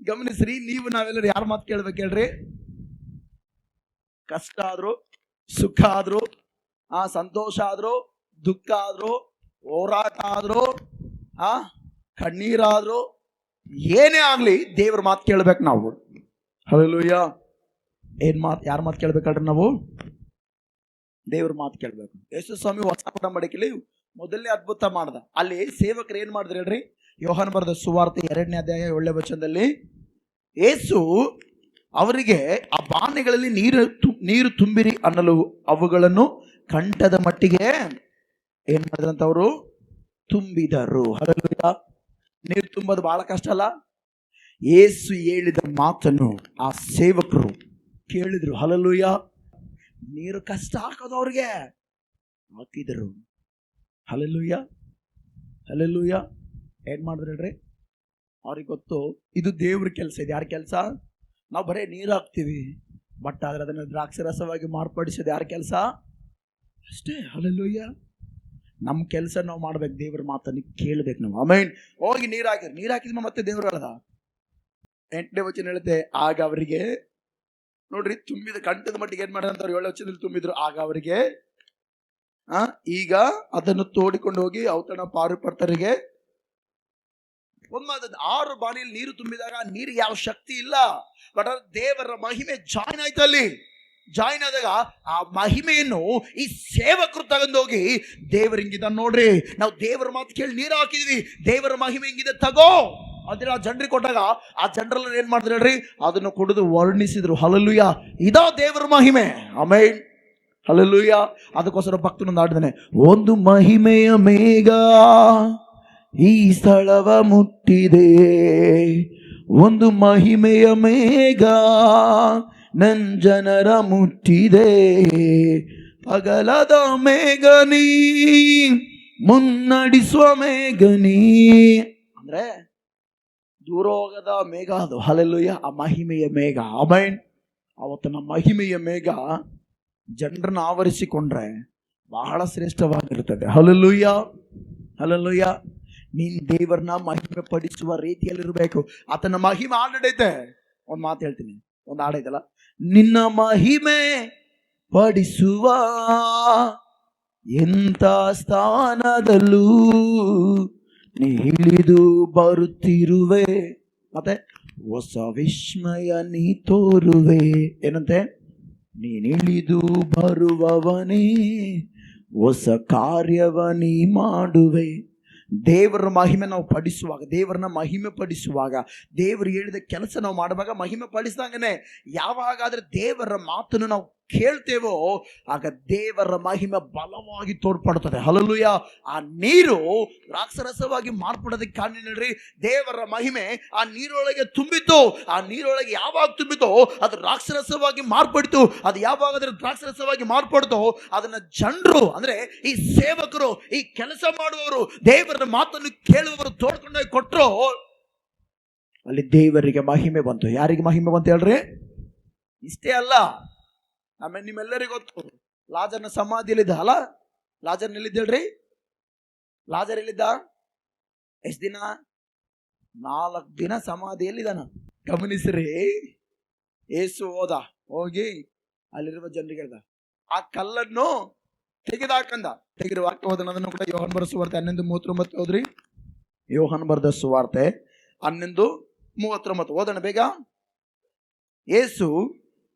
S1: ಗಮನಿಸ್ರಿ. ನಾವೆಲ್ಲರೂ ಯಾರ ಮಾತು ಕೇಳ್ಬೇಕು ಹೇಳ್ರಿ? ಕಷ್ಟ ಆದ್ರು, ಸುಖ ಆದ್ರು, ಸಂತೋಷ ಆದ್ರು, ದುಃಖ ಆದ್ರು, ಹೋರಾಟ ಆದ್ರು, ಕಣ್ಣೀರಾದ್ರು, ಏನೇ ಆಗ್ಲಿ ದೇವ್ರ ಮಾತು ಕೇಳ್ಬೇಕು ನಾವು. ಹಲ್ಲೆಲೂಯಾ. ಯಾರ ಮಾತು ಕೇಳ್ಬೇಕಲ್ರಿ ನಾವು? ದೇವ್ರ ಮಾತು ಕೇಳ್ಬೇಕು. ಯೇಸು ಸ್ವಾಮಿ ಹೊಸ ಒಡಂಬಡಿಕೆಯಲ್ಲಿ ಮೊದಲನೇ ಅದ್ಭುತ ಮಾಡ್ದ. ಅಲ್ಲಿ ಸೇವಕರು ಏನ್ ಮಾಡಿದ್ರು ಹೇಳ್ರಿ? ಯೋಹಾನ ಬರೆದ ಸುವಾರ್ತೆ 2ನೇ ಅಧ್ಯಾಯ 7ನೇ ವಚನದಲ್ಲಿ ಯೇಸು ಅವರಿಗೆ ಆ ಬಾಣೆಗಳಲ್ಲಿ ನೀರು ತುಂಬಿರಿ ಅನ್ನಲು ಅವುಗಳನ್ನು ಕಂಠದ ಮಟ್ಟಿಗೆ ಏನ್ ಮಾಡಿದ್ರಂತವರು ತುಂಬಿದರು. ಹಲ್ಲೆಲೂಯಾ. ನೀರು ತುಂಬೋದು ಬಹಳ ಕಷ್ಟ ಅಲ್ಲ? ಯೇಸು ಹೇಳಿದ ಮಾತನ್ನು ಆ ಸೇವಕರು ಕೇಳಿದ್ರು. ಹಲ್ಲೆಲೂಯಾ. ನೀರು ಕಷ್ಟ ಹಾಕೋದವ್ರಿಗೆ ಹಾಕಿದರು. ಹಲ್ಲೆಲೂಯಾ. ಹಲ್ಲೆಲೂಯಾ. ಏನ್ ಮಾಡಿದ್ರು ಹೇಳ್ರಿ? ಅವ್ರಿಗೆ ಗೊತ್ತು ಇದು ದೇವ್ರ ಕೆಲಸ. ಇದು ಯಾರ ಕೆಲಸ? ನಾವು ಬರೀ ನೀರು ಹಾಕ್ತೀವಿ, ಬಟ್ ಆದ್ರೆ ಅದನ್ನು ದ್ರಾಕ್ಷರಸವಾಗಿ ಮಾರ್ಪಡಿಸೋದು ಯಾರ ಕೆಲಸ? ಅಷ್ಟೇ. ಹಲ್ಲೆಲೂಯಾ. ನಮ್ಮ ಕೆಲಸ ನಾವು ಮಾಡ್ಬೇಕು. ದೇವ್ರ ಮಾತನ್ನು ಕೇಳ್ಬೇಕು ನಾವು. ಆಮೇನ್. ಹೋಗಿ ನೀರು ಹಾಕಿದ್ಮ ಮತ್ತೆ ದೇವ್ರು ಹೇಳ್ದ. 8ನೇ ವಚನ ಹೇಳುತ್ತೆ, ಆಗ ಅವರಿಗೆ ನೋಡ್ರಿ ತುಂಬಿದ ಕಂಠದ ಮಟ್ಟಿಗೆ ಏನ್ ಮಾಡಿದಂತ 7ನೇ ವಚನದಲ್ಲಿ ತುಂಬಿದ್ರು. ಆಗ ಅವರಿಗೆ ಈಗ ಅದನ್ನು ತೋಡಿಕೊಂಡು ಹೋಗಿ ಔತಣ ಪಾರುಪರ್ತರಿಗೆ 6 ಬಾಣಿಯಲ್ಲಿ ನೀರು ತುಂಬಿದಾಗ ನೀರಿಗೆ ಯಾವ ಶಕ್ತಿ ಇಲ್ಲ, ಬಟ್ ದೇವರ ಮಹಿಮೆ ಜಾಯ್ನ್ ಆಯ್ತು. ಅಲ್ಲಿ ಜಾಯ್ನ್ ಆದಾಗ ಆ ಮಹಿಮೆಯನ್ನು ಈ ಸೇವಕರು ತಗೊಂಡೋಗಿ ದೇವರ ಹಿಂಗಿದ ನೋಡ್ರಿ, ನಾವು ದೇವರ ಮಾತು ಕೇಳಿ ನೀರು ಹಾಕಿದ್ವಿ, ದೇವರ ಮಹಿಮೆ ಹಿಂಗಿದೆ ತಗೋ ಅದ್ರ ಆ ಜನರಿಗೆ ಕೊಟ್ಟಾಗ ಆ ಜನರೆಲ್ಲ ಏನ್ ಮಾಡಿದ್ರು ಹೇಳ್ರಿ? ಅದನ್ನು ಕುಡಿದು ವರ್ಣಿಸಿದ್ರು. ಹಲ್ಲೆಲೂಯಾ. ಇದಾ ದೇವರ ಮಹಿಮೆ. ಆಮೇನ್. ಹಲ್ಲೆಲೂಯಾ. ಅದಕ್ಕೋಸ್ಕರ ಭಕ್ತನೊಂದು ಆಡಿದಾನೆ, ಒಂದು ಮಹಿಮೆಯ ಮೇಘ ಈ ಸ್ಥಳವ ಮುಟ್ಟಿದೆ ಒಂದು ಮಹಿಮೆಯ ಮೇಘ, ನನ್ ಜನರ ಮುಟ್ಟಿದೆ. ಪಗಲದ ಮೇಘನಿ, ಮುನ್ನಡಿಸುವ ಮೇಘನಿ. ಅಂದ್ರೆ ದೂರ ಹೋಗದ ಮೇಘ ಅದು. ಹಲ್ಲೆಲೂಯಾ. ಆ ಮಹಿಮೆಯ ಮೇಘ. ಆಮೆನ್. ಅವತ್ತಿನ ಮಹಿಮೆಯ ಮೇಘ ಜನರನ್ನ ಆವರಿಸಿಕೊಂಡ್ರೆ ಬಹಳ ಶ್ರೇಷ್ಠವಾಗಿರುತ್ತದೆ. Hallelujah, hallelujah. ನೀನ್ ದೇವರನ್ನ ಮಹಿಮೆ ಪಡಿಸುವ ರೀತಿಯಲ್ಲಿರ್ಬೇಕು. ಆತನ ಮಹಿಮೆ ಹಾಡೈತೆ. ಒಂದು ಮಾತು ಹೇಳ್ತೀನಿ, ಒಂದು ಹಾಡೈತಲ್ಲ, ನಿನ್ನ ಮಹಿಮೆ ಪಡಿಸುವ ಎಂಥ ಸ್ಥಾನದಲ್ಲೂ ನೀ ಇಳಿದು ಬರುತ್ತಿರುವೆ, ಮತ್ತೆ ಹೊಸ ವಿಸ್ಮಯ ನೀ ತೋರುವೆ. ಏನಂತೆ? ನೀನಿಳಿದು ಬರುವವನೇ, ಹೊಸ ಕಾರ್ಯವ ನೀ ಮಾಡುವೆ. ದೇವರ ಮಹಿಮೆ ನಾವು ಪಡಿಸುವಾಗ, ದೇವರನ್ನ ಮಹಿಮೆ ಪಡಿಸುವಾಗ, ದೇವರು ಹೇಳಿದ ಕೆಲಸ ನಾವು ಮಾಡುವಾಗ ಮಹಿಮೆ ಪಡಿಸಿದಾಗನೇ. ಯಾವಾಗಾದ್ರೆ ದೇವರ ಮಾತನ್ನು ನಾವು ಕೇಳ್ತೇವೋ ಆಗ ದೇವರ ಮಹಿಮೆ ಬಲವಾಗಿ ತೋಡ್ಪಡುತ್ತದೆ. ಹಲ್ಲೆಲೂಯಾ. ಆ ನೀರು ದ್ರಾಕ್ಷರಸವಾಗಿ ಮಾರ್ಪಡೋದಕ್ಕೆ ಕಾರಣ ಹೇಳ್ರಿ, ದೇವರ ಮಹಿಮೆ ಆ ನೀರೊಳಗೆ ತುಂಬಿತು. ಆ ನೀರೊಳಗೆ ಯಾವಾಗ ತುಂಬಿತೋ ಅದು ದ್ರಾಕ್ಷರಸವಾಗಿ ಮಾರ್ಪಡಿತು. ಅದು ಯಾವಾಗಾದ್ರೆ ದ್ರಾಕ್ಷರಸವಾಗಿ ಮಾರ್ಪಡ್ತೋ ಅದನ್ನ ಜನರು, ಅಂದ್ರೆ ಈ ಸೇವಕರು, ಈ ಕೆಲಸ ಮಾಡುವವರು, ದೇವರ ಮಾತನ್ನು ಕೇಳುವವರು ತೋಡ್ಕೊಂಡೋಗಿ ಕೊಟ್ಟರು. ಅಲ್ಲಿ ದೇವರಿಗೆ ಮಹಿಮೆ ಬಂತು. ಯಾರಿಗೆ ಮಹಿಮೆ ಬಂತು ಹೇಳ್ರಿ? ಇಷ್ಟೇ ಅಲ್ಲ, ಆಮೇಲೆ ನಿಮ್ಮೆಲ್ಲರಿಗೂ ಗೊತ್ತು, ಲಾಜರ್ನ ಸಮಾಧಿಯಲ್ಲಿದ್ದ ಅಲ್ಲ. ಲಾಜರ್ ಎಲ್ಲಿದ್ದ ಹೇಳ್ರಿ? ಲಾಜರ್ ಎಲ್ಲಿದ್ದ? ಎಷ್ಟು ದಿನ? 4 ದಿನ ಸಮಾಧಿಯಲ್ಲಿದ್ದಾನ. ಗಮನಿಸ್ರಿ. ಏಸು ಹೋಗಿ ಅಲ್ಲಿರುವ ಜನರಿಗೆ ಹೇಳ್ದ, ಆ ಕಲ್ಲನ್ನು ತೆಗೆದಾಕಂದ. ತೆಗೆದು ವಾಕ್ಯ ಹೋದ. ಅದನ್ನು ಕೂಡ ಯೋಹಾನ್ ಬರೆದ ಸುವಾರ್ತೆ 11:39 ಹೋದ್ರಿ. ಯೋಹಾನ್ ಬರೆದ ಸುವಾರ್ತೆ 11:39 ಓದೋಣ ಬೇಗ. ಏಸು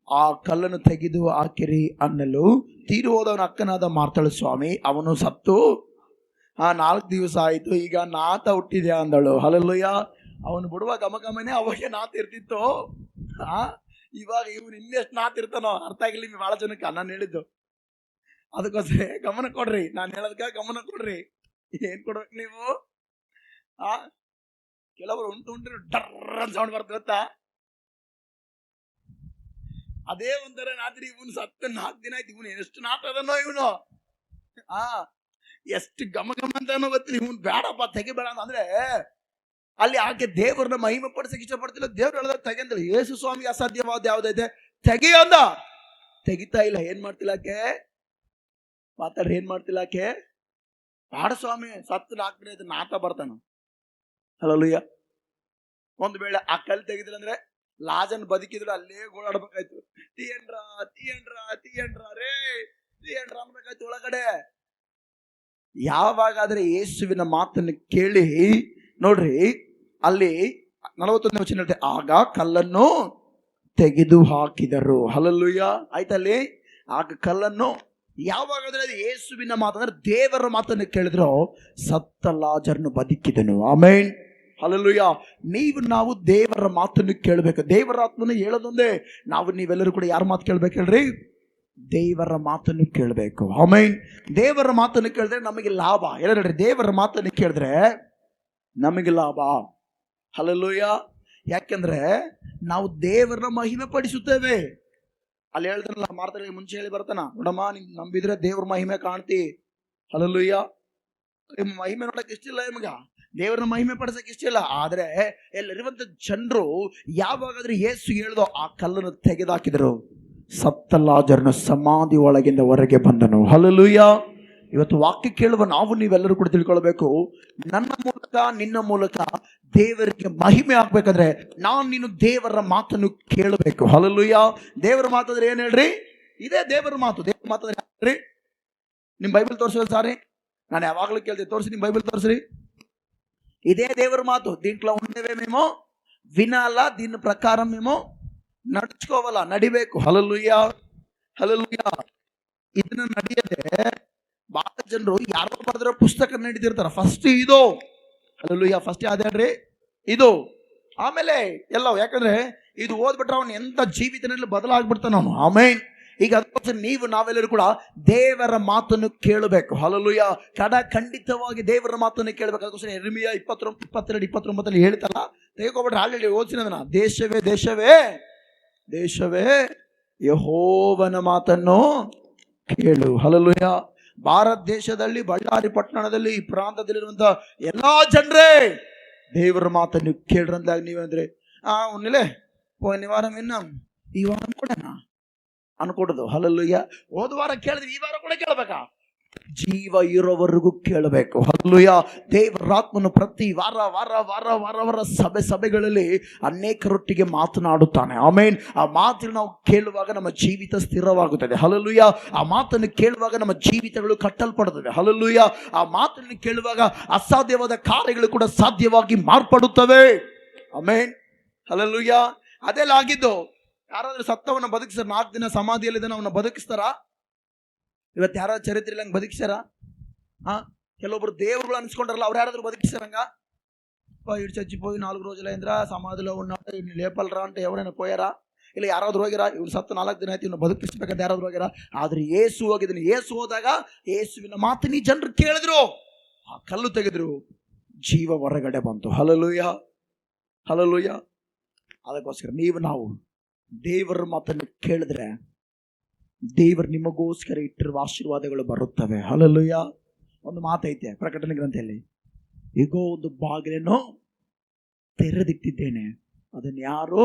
S1: ಆ ಕಲ್ಲನ್ನು ತೆಗೆದು ಹಾಕಿರಿ ಅನ್ನಲು ತೀರು ಹೋದವನ ಅಕ್ಕನಾದ ಮಾರ್ತಾಳು, ಸ್ವಾಮಿ ಅವನು ಸತ್ತು 4 ದಿವಸ ಆಯಿತು, ಈಗ ನಾತ ಹುಟ್ಟಿದ್ಯಾ ಅಂದಳು. ಹಲ್ಲೆಲೂಯಾ. ಅವನು ಬಿಡುವ ಗಮಗಮನೆ ಅವಾಗ ನಾತ ಇರ್ತಿತ್ತು. ಇವಾಗ ಇವನು ಇನ್ನೆಷ್ಟು ನಾತ ಇರ್ತಾನೋ ಅರ್ಥ ಆಗಿಲ್ಲ ನಿಮ್ಗೆ ಬಹಳ ಜನಕ್ಕೆ. ನಾನು ಹೇಳಿದ್ದು ಅದಕ್ಕೋಸ್ಕರ ಗಮನ ಕೊಡ್ರಿ. ನಾನು ಹೇಳೋದಕ್ಕೆ ಗಮನ ಕೊಡ್ರಿ. ಏನ್ ಕೊಡ್ಬೇಕು ನೀವು? ಕೆಲವರು ಉಂಟು ಡರ್ ಸೌಂಡ್ ಬರ್ತದೆ ಗೊತ್ತಾ? ಅದೇ ಒಂಥರ ನಾದ್ರಿ. ಇವನು ಸತ್ತ 4 ದಿನ ಆಯ್ತು. ಇವನು ಎಷ್ಟು ನಾಟ ಅದನೋ ಇವನು. ಎಷ್ಟು ಗಮ ಅಂತಾನೋ ಗೊತ್ತಿಲ್ಲ. ಇವನು ಬೇಡಪ್ಪ ತೆಗಿಬೇಡ ಅಂದ್ರೆ ಅಲ್ಲಿ ಆಕೆ ದೇವರನ್ನ ಮಹಿಮೆ ಪಡಿಸಕ್ಕೆ ಇಷ್ಟಪಡ್ತಿಲ್ಲ. ದೇವ್ರು ಹೇಳ್ದ ತೆಗೆಂದಳು. ಯೇಸು ಸ್ವಾಮಿಗೆ ಅಸಾಧ್ಯವಾದ ಯಾವ್ದೈತೆ? ತೆಗಿಯೋದ. ತೆಗಿತಾ ಇಲ್ಲ. ಏನ್ ಮಾಡ್ತಿಲ್ಲ ಆಕೆ? ಮಾತಾಡ್ರಿ. ಏನ್ ಮಾಡ್ತಿಲ್ಲ ಆಕೆ? ಬೇಡ ಸ್ವಾಮಿ, ಸತ್ತು 4 ದಿನ ಆಯ್ತು, ನಾಟ ಬರ್ತಾನ. ಹಲ್ಲೆಲೂಯಾ. ಒಂದು ವೇಳೆ ಆ ಕಲ್ಲು ತೆಗಿದಿಲ್ಲ ಅಂದ್ರೆ ಲಾಜನ್ ಬದುಕಿದ್ರು ಅಲ್ಲೇ ಗೋಳಾಡ್ಬೇಕಾಯ್ತು. ತೀಯಂಡ್ರ ತೀಯಂಡ್ರ ತೀಯಂಡ್ರ ರೇ ತೀಯಂಡ್ರ ಅನ್ಬೇಕಾಯ್ತು ಒಳಗಡೆ. ಯಾವಾಗಾದ್ರೆ ಯೇಸುವಿನ ಮಾತನ್ನು ಕೇಳಿ ನೋಡ್ರಿ, ಅಲ್ಲಿ 41ನೇ ವಚನ ಹೇಳ್ತೆ, ಆಗ ಕಲ್ಲನ್ನು ತೆಗೆದು ಹಾಕಿದರು. ಹಲ್ಲೆಲೂಯಾ. ಆಯ್ತಲ್ಲಿ ಆಗ ಕಲ್ಲನ್ನು, ಯಾವಾಗಾದ್ರೆ ಅದು ಯೇಸುವಿನ ಮಾತು ಅಂದ್ರೆ ದೇವರ ಮಾತನ್ನು ಕೇಳಿದ್ರು ಸತ್ತ ಲಾಜರನು ಬದುಕಿದನು. ಆಮೆನ್. ಹಲ್ಲೆಲೂಯಾ. ನಾವು ದೇವರ ಮಾತನ್ನು ಕೇಳಬೇಕು. ದೇವರ ಆತ್ಮನ ಹೇಳೋದೊಂದೇ. ನೀವೆಲ್ಲರೂ ಕೂಡ ಯಾರ ಮಾತು ಕೇಳ್ಬೇಕು ಹೇಳ್ರಿ? ದೇವರ ಮಾತನ್ನು ಕೇಳಬೇಕು. ಆಮೆನ್. ದೇವರ ಮಾತನ್ನು ಕೇಳಿದ್ರೆ ನಮಗೆ ಲಾಭ. ಹೇಳ್ರಿ, ದೇವರ ಮಾತನ್ನು ಕೇಳಿದ್ರೆ ನಮಗೆ ಲಾಭ. ಹಲ್ಲೆಲೂಯಾ. ಯಾಕೆಂದ್ರೆ ನಾವು ದೇವರನ್ನ ಮಹಿಮೆ ಪಡಿಸುತ್ತೇವೆ. ಅಲ್ಲಿ ಹೇಳ್ತಾನಲ್ಲ, ಮಾರ್ತನಿಗೆ ಮುಂಚೆ ಹೇಳಿ ಬರ್ತಾನ, ನೋಡಮ್ಮ ನೀನ್ ನಂಬಿದ್ರೆ ದೇವ್ರ ಮಹಿಮೆ ಕಾಣ್ತಿ. ಹಲ್ಲೆಲೂಯಾ. ಮಹಿಮೆ ನೋಡಕ್ ಇಷ್ಟಿಲ್ಲ ನಿಮಗ, ದೇವರನ್ನ ಮಹಿಮೆ ಪಡಿಸಕ್ ಇಷ್ಟ ಇಲ್ಲ. ಆದ್ರೆ ಎಲ್ಲರಿರುವಂತ ಜನರು ಯಾವಾಗಾದ್ರೂ ಯೇಸು ಹೇಳ್ದೋ ಆ ಕಲ್ಲನ್ನು ತೆಗೆದಾಕಿದರು. ಸತ್ತ ಲಾಜರನು ಸಮಾಧಿ ಒಳಗಿಂದ ಹೊರಗೆ ಬಂದನು. ಹಲ್ಲೆಲೂಯಾ. ಇವತ್ತು ವಾಕ್ಯ ಕೇಳುವ ನೀವೆಲ್ಲರೂ ಕೂಡ ತಿಳ್ಕೊಳ್ಬೇಕು, ನನ್ನ ಮೂಲಕ ನಿನ್ನ ಮೂಲಕ ದೇವರಿಗೆ ಮಹಿಮೆ ಆಗ್ಬೇಕಾದ್ರೆ ನೀನು ದೇವರ ಮಾತನ್ನು ಕೇಳಬೇಕು. ಹಲ್ಲೆಲೂಯಾ. ದೇವರ ಮಾತಾದ್ರೆ ಏನ್ ಹೇಳ್ರಿ? ಇದೇ ದೇವರ ಮಾತು. ದೇವರ ಮಾತಾದ್ರೆ ಹೇಳ್ರಿ, ನಿಮ್ ಬೈಬಲ್ ತೋರಿಸೋದು ಸಾರಿ. ನಾನು ಯಾವಾಗಲೂ ಕೇಳ್ತೀವಿ, ತೋರಿಸಿ ನಿಮ್ ಬೈಬಲ್ ತೋರಿಸ್ರಿ. ఇదే దేవుడి మాతో దీంట్లో ఉండేవేమేమో వినాలా, దీని ప్రకారం మేము నడుచుకోవాలా, నడిಬೇಕು. హల్లెలూయా, హల్లెలూయా. ಇದನ್ನ ನಡೆಯದೆ ಬಹಳ ಜನರು ಯಾರೋ ಬರೆದಿರೋ ಪುಸ್ತಕ ನಡೀತಿರ್ತಾರ. ಫಸ್ಟ್ ಇದು ಹಲ್ಲೆಲೂಯಾ, ಫಸ್ಟ್ ಯಾವ್ದ್ರಿ ಇದು, ಆಮೇಲೆ ಎಲ್ಲವೂ. ಯಾಕಂದ್ರೆ ಇದು ಓದ್ಬಿಟ್ರೆ ಅವನು ಎಂತ ಜೀವಿತನಲ್ಲಿ ಬದಲಾಗ್ಬಿಡ್ತಾನ ಅವನು. ಆಮೇನ್. ಈಗ ಅದಕ್ಕೋಸ್ಕರ ನಾವೆಲ್ಲರೂ ಕೂಡ ದೇವರ ಮಾತನ್ನು ಕೇಳಬೇಕು. ಹಲ್ಲೆಲೂಯಾ. ಖಂಡಿತವಾಗಿ ದೇವರ ಮಾತನ್ನು ಕೇಳಬೇಕು. ಅದಕ್ಕೋಸ್ಕರ ಯೆರೆಮೀಯ 22:29 ಹೇಳ್ತಲ್ಲ, ತೆಗೆದುಕೊಬಿಟ್ರೆ ಆಲ್ರೆಡಿ ಓದಿಸಿನ ಅದನ್ನ. ದೇಶವೇ ದೇಶವೇ ದೇಶವೇ ಯೆಹೋವನ ಮಾತನ್ನು ಕೇಳು. ಹಲ್ಲೆಲೂಯಾ. ಭಾರತ ದೇಶದಲ್ಲಿ, ಬಳ್ಳಾರಿ ಪಟ್ಟಣದಲ್ಲಿ, ಈ ಪ್ರಾಂತದಲ್ಲಿರುವಂತ ಎಲ್ಲಾ ಜನರೇ ದೇವರ ಮಾತನ್ನು ಕೇಳ್ರಂದಾಗ ನೀವಂದ್ರೆ ಉನ್ನಿಲೆ ಹೋದ ವಾರ ಈ ವಾರ ಕೂಡ ಅನ್ಕೊಡೋದು. ಹಲ್ಲೆಲೂಯಾ. ಹೋದ ವಾರ ಕೇಳಿದ್ವಿ, ಈ ವಾರ ಕೂಡ ಕೇಳಬೇಕಾ? ಜೀವ ಇರೋವರೆಗೂ ಕೇಳಬೇಕು. ಹಲ್ಲೆಲೂಯಾ. ದೇವರಾತ್ಮನು ಪ್ರತಿ ವಾರ ಸಭೆಗಳಲ್ಲಿ ಅನೇಕರೊಟ್ಟಿಗೆ ಮಾತನಾಡುತ್ತಾನೆ. ಆಮೇನ್. ಆ ಮಾತನ್ನು ನಾವು ಕೇಳುವಾಗ ನಮ್ಮ ಜೀವಿತ ಸ್ಥಿರವಾಗುತ್ತದೆ. ಹಲ್ಲೆಲೂಯಾ. ಆ ಮಾತನ್ನು ಕೇಳುವಾಗ ನಮ್ಮ ಜೀವಿತಗಳು ಕಟ್ಟಲ್ಪಡುತ್ತವೆ. ಹಲ್ಲೆಲೂಯಾ. ಆ ಮಾತನ್ನು ಕೇಳುವಾಗ ಅಸಾಧ್ಯವಾದ ಕಾರ್ಯಗಳು ಕೂಡ ಸಾಧ್ಯವಾಗಿ ಮಾರ್ಪಡುತ್ತವೆ. ಆಮೇನ್. ಹಲ್ಲೆಲೂಯಾ. ಅದೆಲ್ಲ ಆಗಿದ್ದು. ಯಾರಾದ್ರೂ ಸತ್ತವನ್ನ ಬದುಕಿಸ್ತಾರ? 4 ದಿನ ಸಮಾಧಿಯಲ್ಲಿದ್ದಾನೆ, ಅವನ್ನ ಬದುಕಿಸ್ತಾರ? ಇವತ್ತು ಯಾರ ಚರಿತ್ರೆ ಹಂಗೆ ಬದುಕಿಸ್ಯಾರ? ಕೆಲವೊಬ್ರು ದೇವರುಗಳು ಅನ್ಸ್ಕೊಂಡ್ರಲ್ಲ, ಅವ್ರು ಯಾರಾದ್ರೂ బతికిస్తారంగ? ఇటు చచ్చిపోయి 4 రోజులైందిరా, సమాధిలో ఉన్నాడు, ఇన్ని లేపలరా అంటే ఎవరైనా పోయారా? ಇಲ್ಲ ಯಾರಾದ್ರೂ ಹೋಗಿರಾ? ಇವ್ರು ಸತ್ತು 4 ದಿನ ಆಯ್ತು, ಇವ್ನು ಬದುಕಿಸ್ಬೇಕಂತ ಯಾರಾದ್ರೂ ಹೋಗಿರಾ? ಆದ್ರೆ ಯೇಸು ಹೋಗಿದ್ದೀನಿ. ಯೇಸು ಹೋದಾಗ ಯೇಸುವಿನ ಮಾತನ್ನ ಈ ಜನರು ಕೇಳಿದ್ರು, ಆ ಕಲ್ಲು ತೆಗೆದ್ರು, ಜೀವ ಹೊರಗಡೆ ಬಂತು. ಹಲ್ಲೆಲೂಯಾ. ಹಲ್ಲೆಲೂಯಾ. ಅದಕ್ಕೋಸ್ಕರ ನಾವು ದೇವರ ಮಾತನ್ನು ಕೇಳಿದ್ರೆ ದೇವರು ನಿಮಗೋಸ್ಕರ ಇಟ್ಟಿರುವ ಆಶೀರ್ವಾದಗಳು ಬರುತ್ತವೆ. ಹಲ್ಲೆಲೂಯಾ. ಒಂದು ಮಾತೈತೆ ಪ್ರಕಟಣೆ ಗ್ರಂಥದಲ್ಲಿ, ಈಗೋ ಒಂದು ಬಾಗಿಲನ್ನು ತೆರೆದಿಟ್ಟಿದ್ದೇನೆ, ಅದನ್ನು ಯಾರು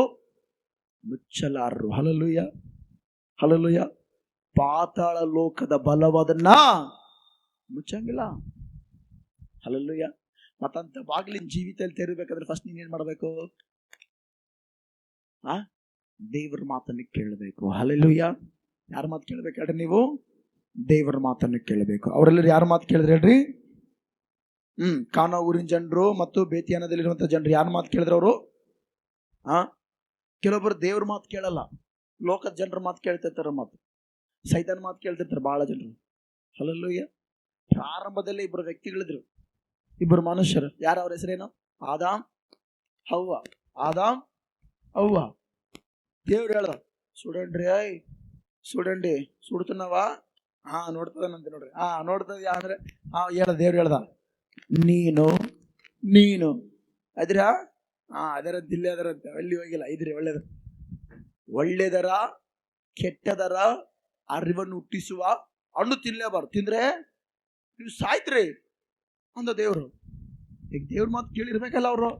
S1: ಮುಚ್ಚಲಾರರು. ಹಲ್ಲೆಲೂಯಾ. ಹಲ್ಲೆಲೂಯಾ. ಪಾತಾಳ ಲೋಕದ ಬಲವಾದನ್ನ ಮುಚ್ಚಂಗಿಲ್ಲ. ಹಲ್ಲೆಲೂಯಾ. ಮತ್ತಂತ ಬಾಗಿಲಿನ ಜೀವಿತದಲ್ಲಿ ತೆರಬೇಕಾದ್ರೆ ಫಸ್ಟ್ ನೀನೇನ್ ಮಾಡಬೇಕು? ದೇವರ ಮಾತನ್ನು ಕೇಳಬೇಕು. ಹಲ್ಲೆಲೂಯಾ. ಯಾರ ಮಾತು ಕೇಳಬೇಕು ಹೇಳ್ರಿ? ನೀವು ದೇವರ ಮಾತನ್ನು ಕೇಳಬೇಕು. ಅವರೆಲ್ಲರೂ ಯಾರ ಮಾತು ಕೇಳಿದ್ರೆ ಹೇಳ್ರಿ? ಕಾನಾ ಊರಿನ ಜನರು ಮತ್ತು ಬೇತಿಯಾನದಲ್ಲಿರುವಂತ ಜನರು ಯಾರ ಮಾತು ಕೇಳಿದ್ರು? ಅವರು ಕೆಲವೊಬ್ಬರು ದೇವ್ರ ಮಾತು ಕೇಳಲ್ಲ, ಲೋಕದ ಜನರ ಮಾತು ಕೇಳ್ತಿರ್ತಾರ, ಮಾತು ಸೈತಾನ ಮಾತು ಕೇಳ್ತಿರ್ತಾರೆ ಬಹಳ ಜನರು. ಹಲ್ಲೆಲೂಯಾ. ಪ್ರಾರಂಭದಲ್ಲಿ 2 ವ್ಯಕ್ತಿಗಳಿದ್ರು, 2 ಮನುಷ್ಯರು. ಯಾರ ಅವ್ರ ಹೆಸರೇನು? ಆದಾಮ್ ಹವ್ವ. ಆದಾಮ್ ಹವ್ವ. ದೇವ್ರು ಹೇಳ್ದ, ಸುಡಂಡಿ ಸುಡ್ತನವಾ? ನೋಡ್ತದನಂತೆ ನೋಡ್ರಿ. ನೋಡ್ತದ ಅಂದ್ರೆ ಹೇಳ, ದೇವ್ರು ಹೇಳ್ದ, ನೀನು ಅದ್ರ ಅದರಂತ ಇಲ್ಲೇ ಅದರಂತ ಅಲ್ಲಿ ಹೋಗಿಲ್ಲ. ಇದ್ರಿ ಒಳ್ಳೆದರ ಕೆಟ್ಟದರ ಅರಿವನ್ನು ಹುಟ್ಟಿಸುವ ಹಣ್ಣು ತಿನ್ಲೇಬಾರ್ದು, ತಿಂದ್ರೆ ನೀವು ಸಾಯ್ತ್ರಿ ಅಂದ ದೇವ್ರು. ಈಗ ದೇವ್ರ ಮಾತು ಕೇಳಿರ್ಬೇಕಲ್ಲ ಅವರು.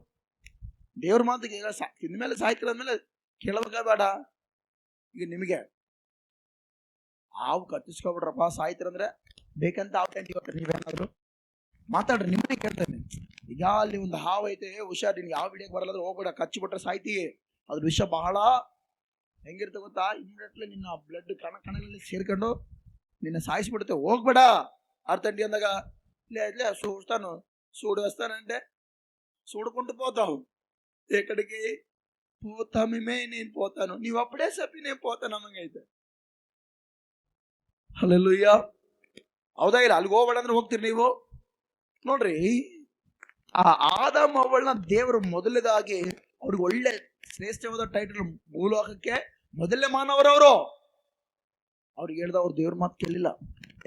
S1: ದೇವ್ರ ಮಾತಿಗೆ ಈಗ ತಿಂದ್ಮೇಲೆ ಸಾಯ್ತಿರ ಅಂದ್ಮೇಲೆ ಕೇಳಬೇಕ ಬೇಡ? ಈಗ ನಿಮಗೆ ಹಾವು ಕತ್ತಿಸ್ಕೊಬಿಡ್ರಪ್ಪ ಸಾಯ್ತಿರಂದ್ರೆ ಬೇಕಂತ ಹಾವು ಟೆಂಟ್ ಕೊಟ್ರಿ, ನೀವೇನಾದ್ರು ಮಾತಾಡ್ರಿ, ನಿಮ್ಮನೆ ಕೇಳ್ತೇನೆ. ಈಗ ಅಲ್ಲಿ ಒಂದು ಹಾವು ಐತೆ, ಹುಷಾರ್, ನಿನ್ಗೆ ಯಾವ ವಿಡಿಯೋಗೆ ಬರಲ್ಲ, ಹೋಗ್ಬೇಡ, ಕಚ್ಚಿಬಿಟ್ರೆ ಸಾಯ್ತಿ. ಅದ್ರ ವಿಷಯ ಬಹಳ ಹೆಂಗಿರುತ್ತೆ ಗೊತ್ತಾ? ಇಮಿಡಿಯೇಟ್ಲಿ ನಿನ್ನ ಬ್ಲಡ್ ಕಣಗಳಲ್ಲಿ ಸೇರ್ಕೊಂಡು ನಿನ್ನ ಸಾಯಿಸ್ಬಿಡುತ್ತೆ. ಹೋಗ್ಬೇಡ ಅರ್ಥಂಡಿ ಅಂದಾಗ ಇಲ್ಲೇ ಸೂಡ್ತಾನು, ಸೂಡು వేస్తానంటే చూడుకుంటూ పోతావు. ఎక్కడికి పోతామే, నేను పోతాను, నీవు అప్పుడే చెప్పి నేను పోతాను అన్నಂಗೈತೆ. ಹಲ್ಲೆಲೂಯಾ. ಹೌದಾ ಇಲ್ಲ? ಅಲ್ಲಿಗೆ ಹೋಗ್ಬೇಡ ಅಂದ್ರೆ ಹೋಗ್ತೀರಿ ನೀವು? ನೋಡ್ರಿ, ಆ ಆದಾಮ ಅವಳನ್ನ ದೇವರು ಮೊದಲನೇದಾಗಿ ಅವ್ರಿಗೆ ಒಳ್ಳೆ ಶ್ರೇಷ್ಠವಾದ ಟೈಟಲ್, ಭೂಲೋಕಕ್ಕೆ ಮೊದಲನೇ ಮಾನವರವರು. ಅವ್ರಿಗೆ ಹೇಳ್ದ, ಅವ್ರು ದೇವ್ರ ಮಾತು ಕೇಳಿಲ್ಲ.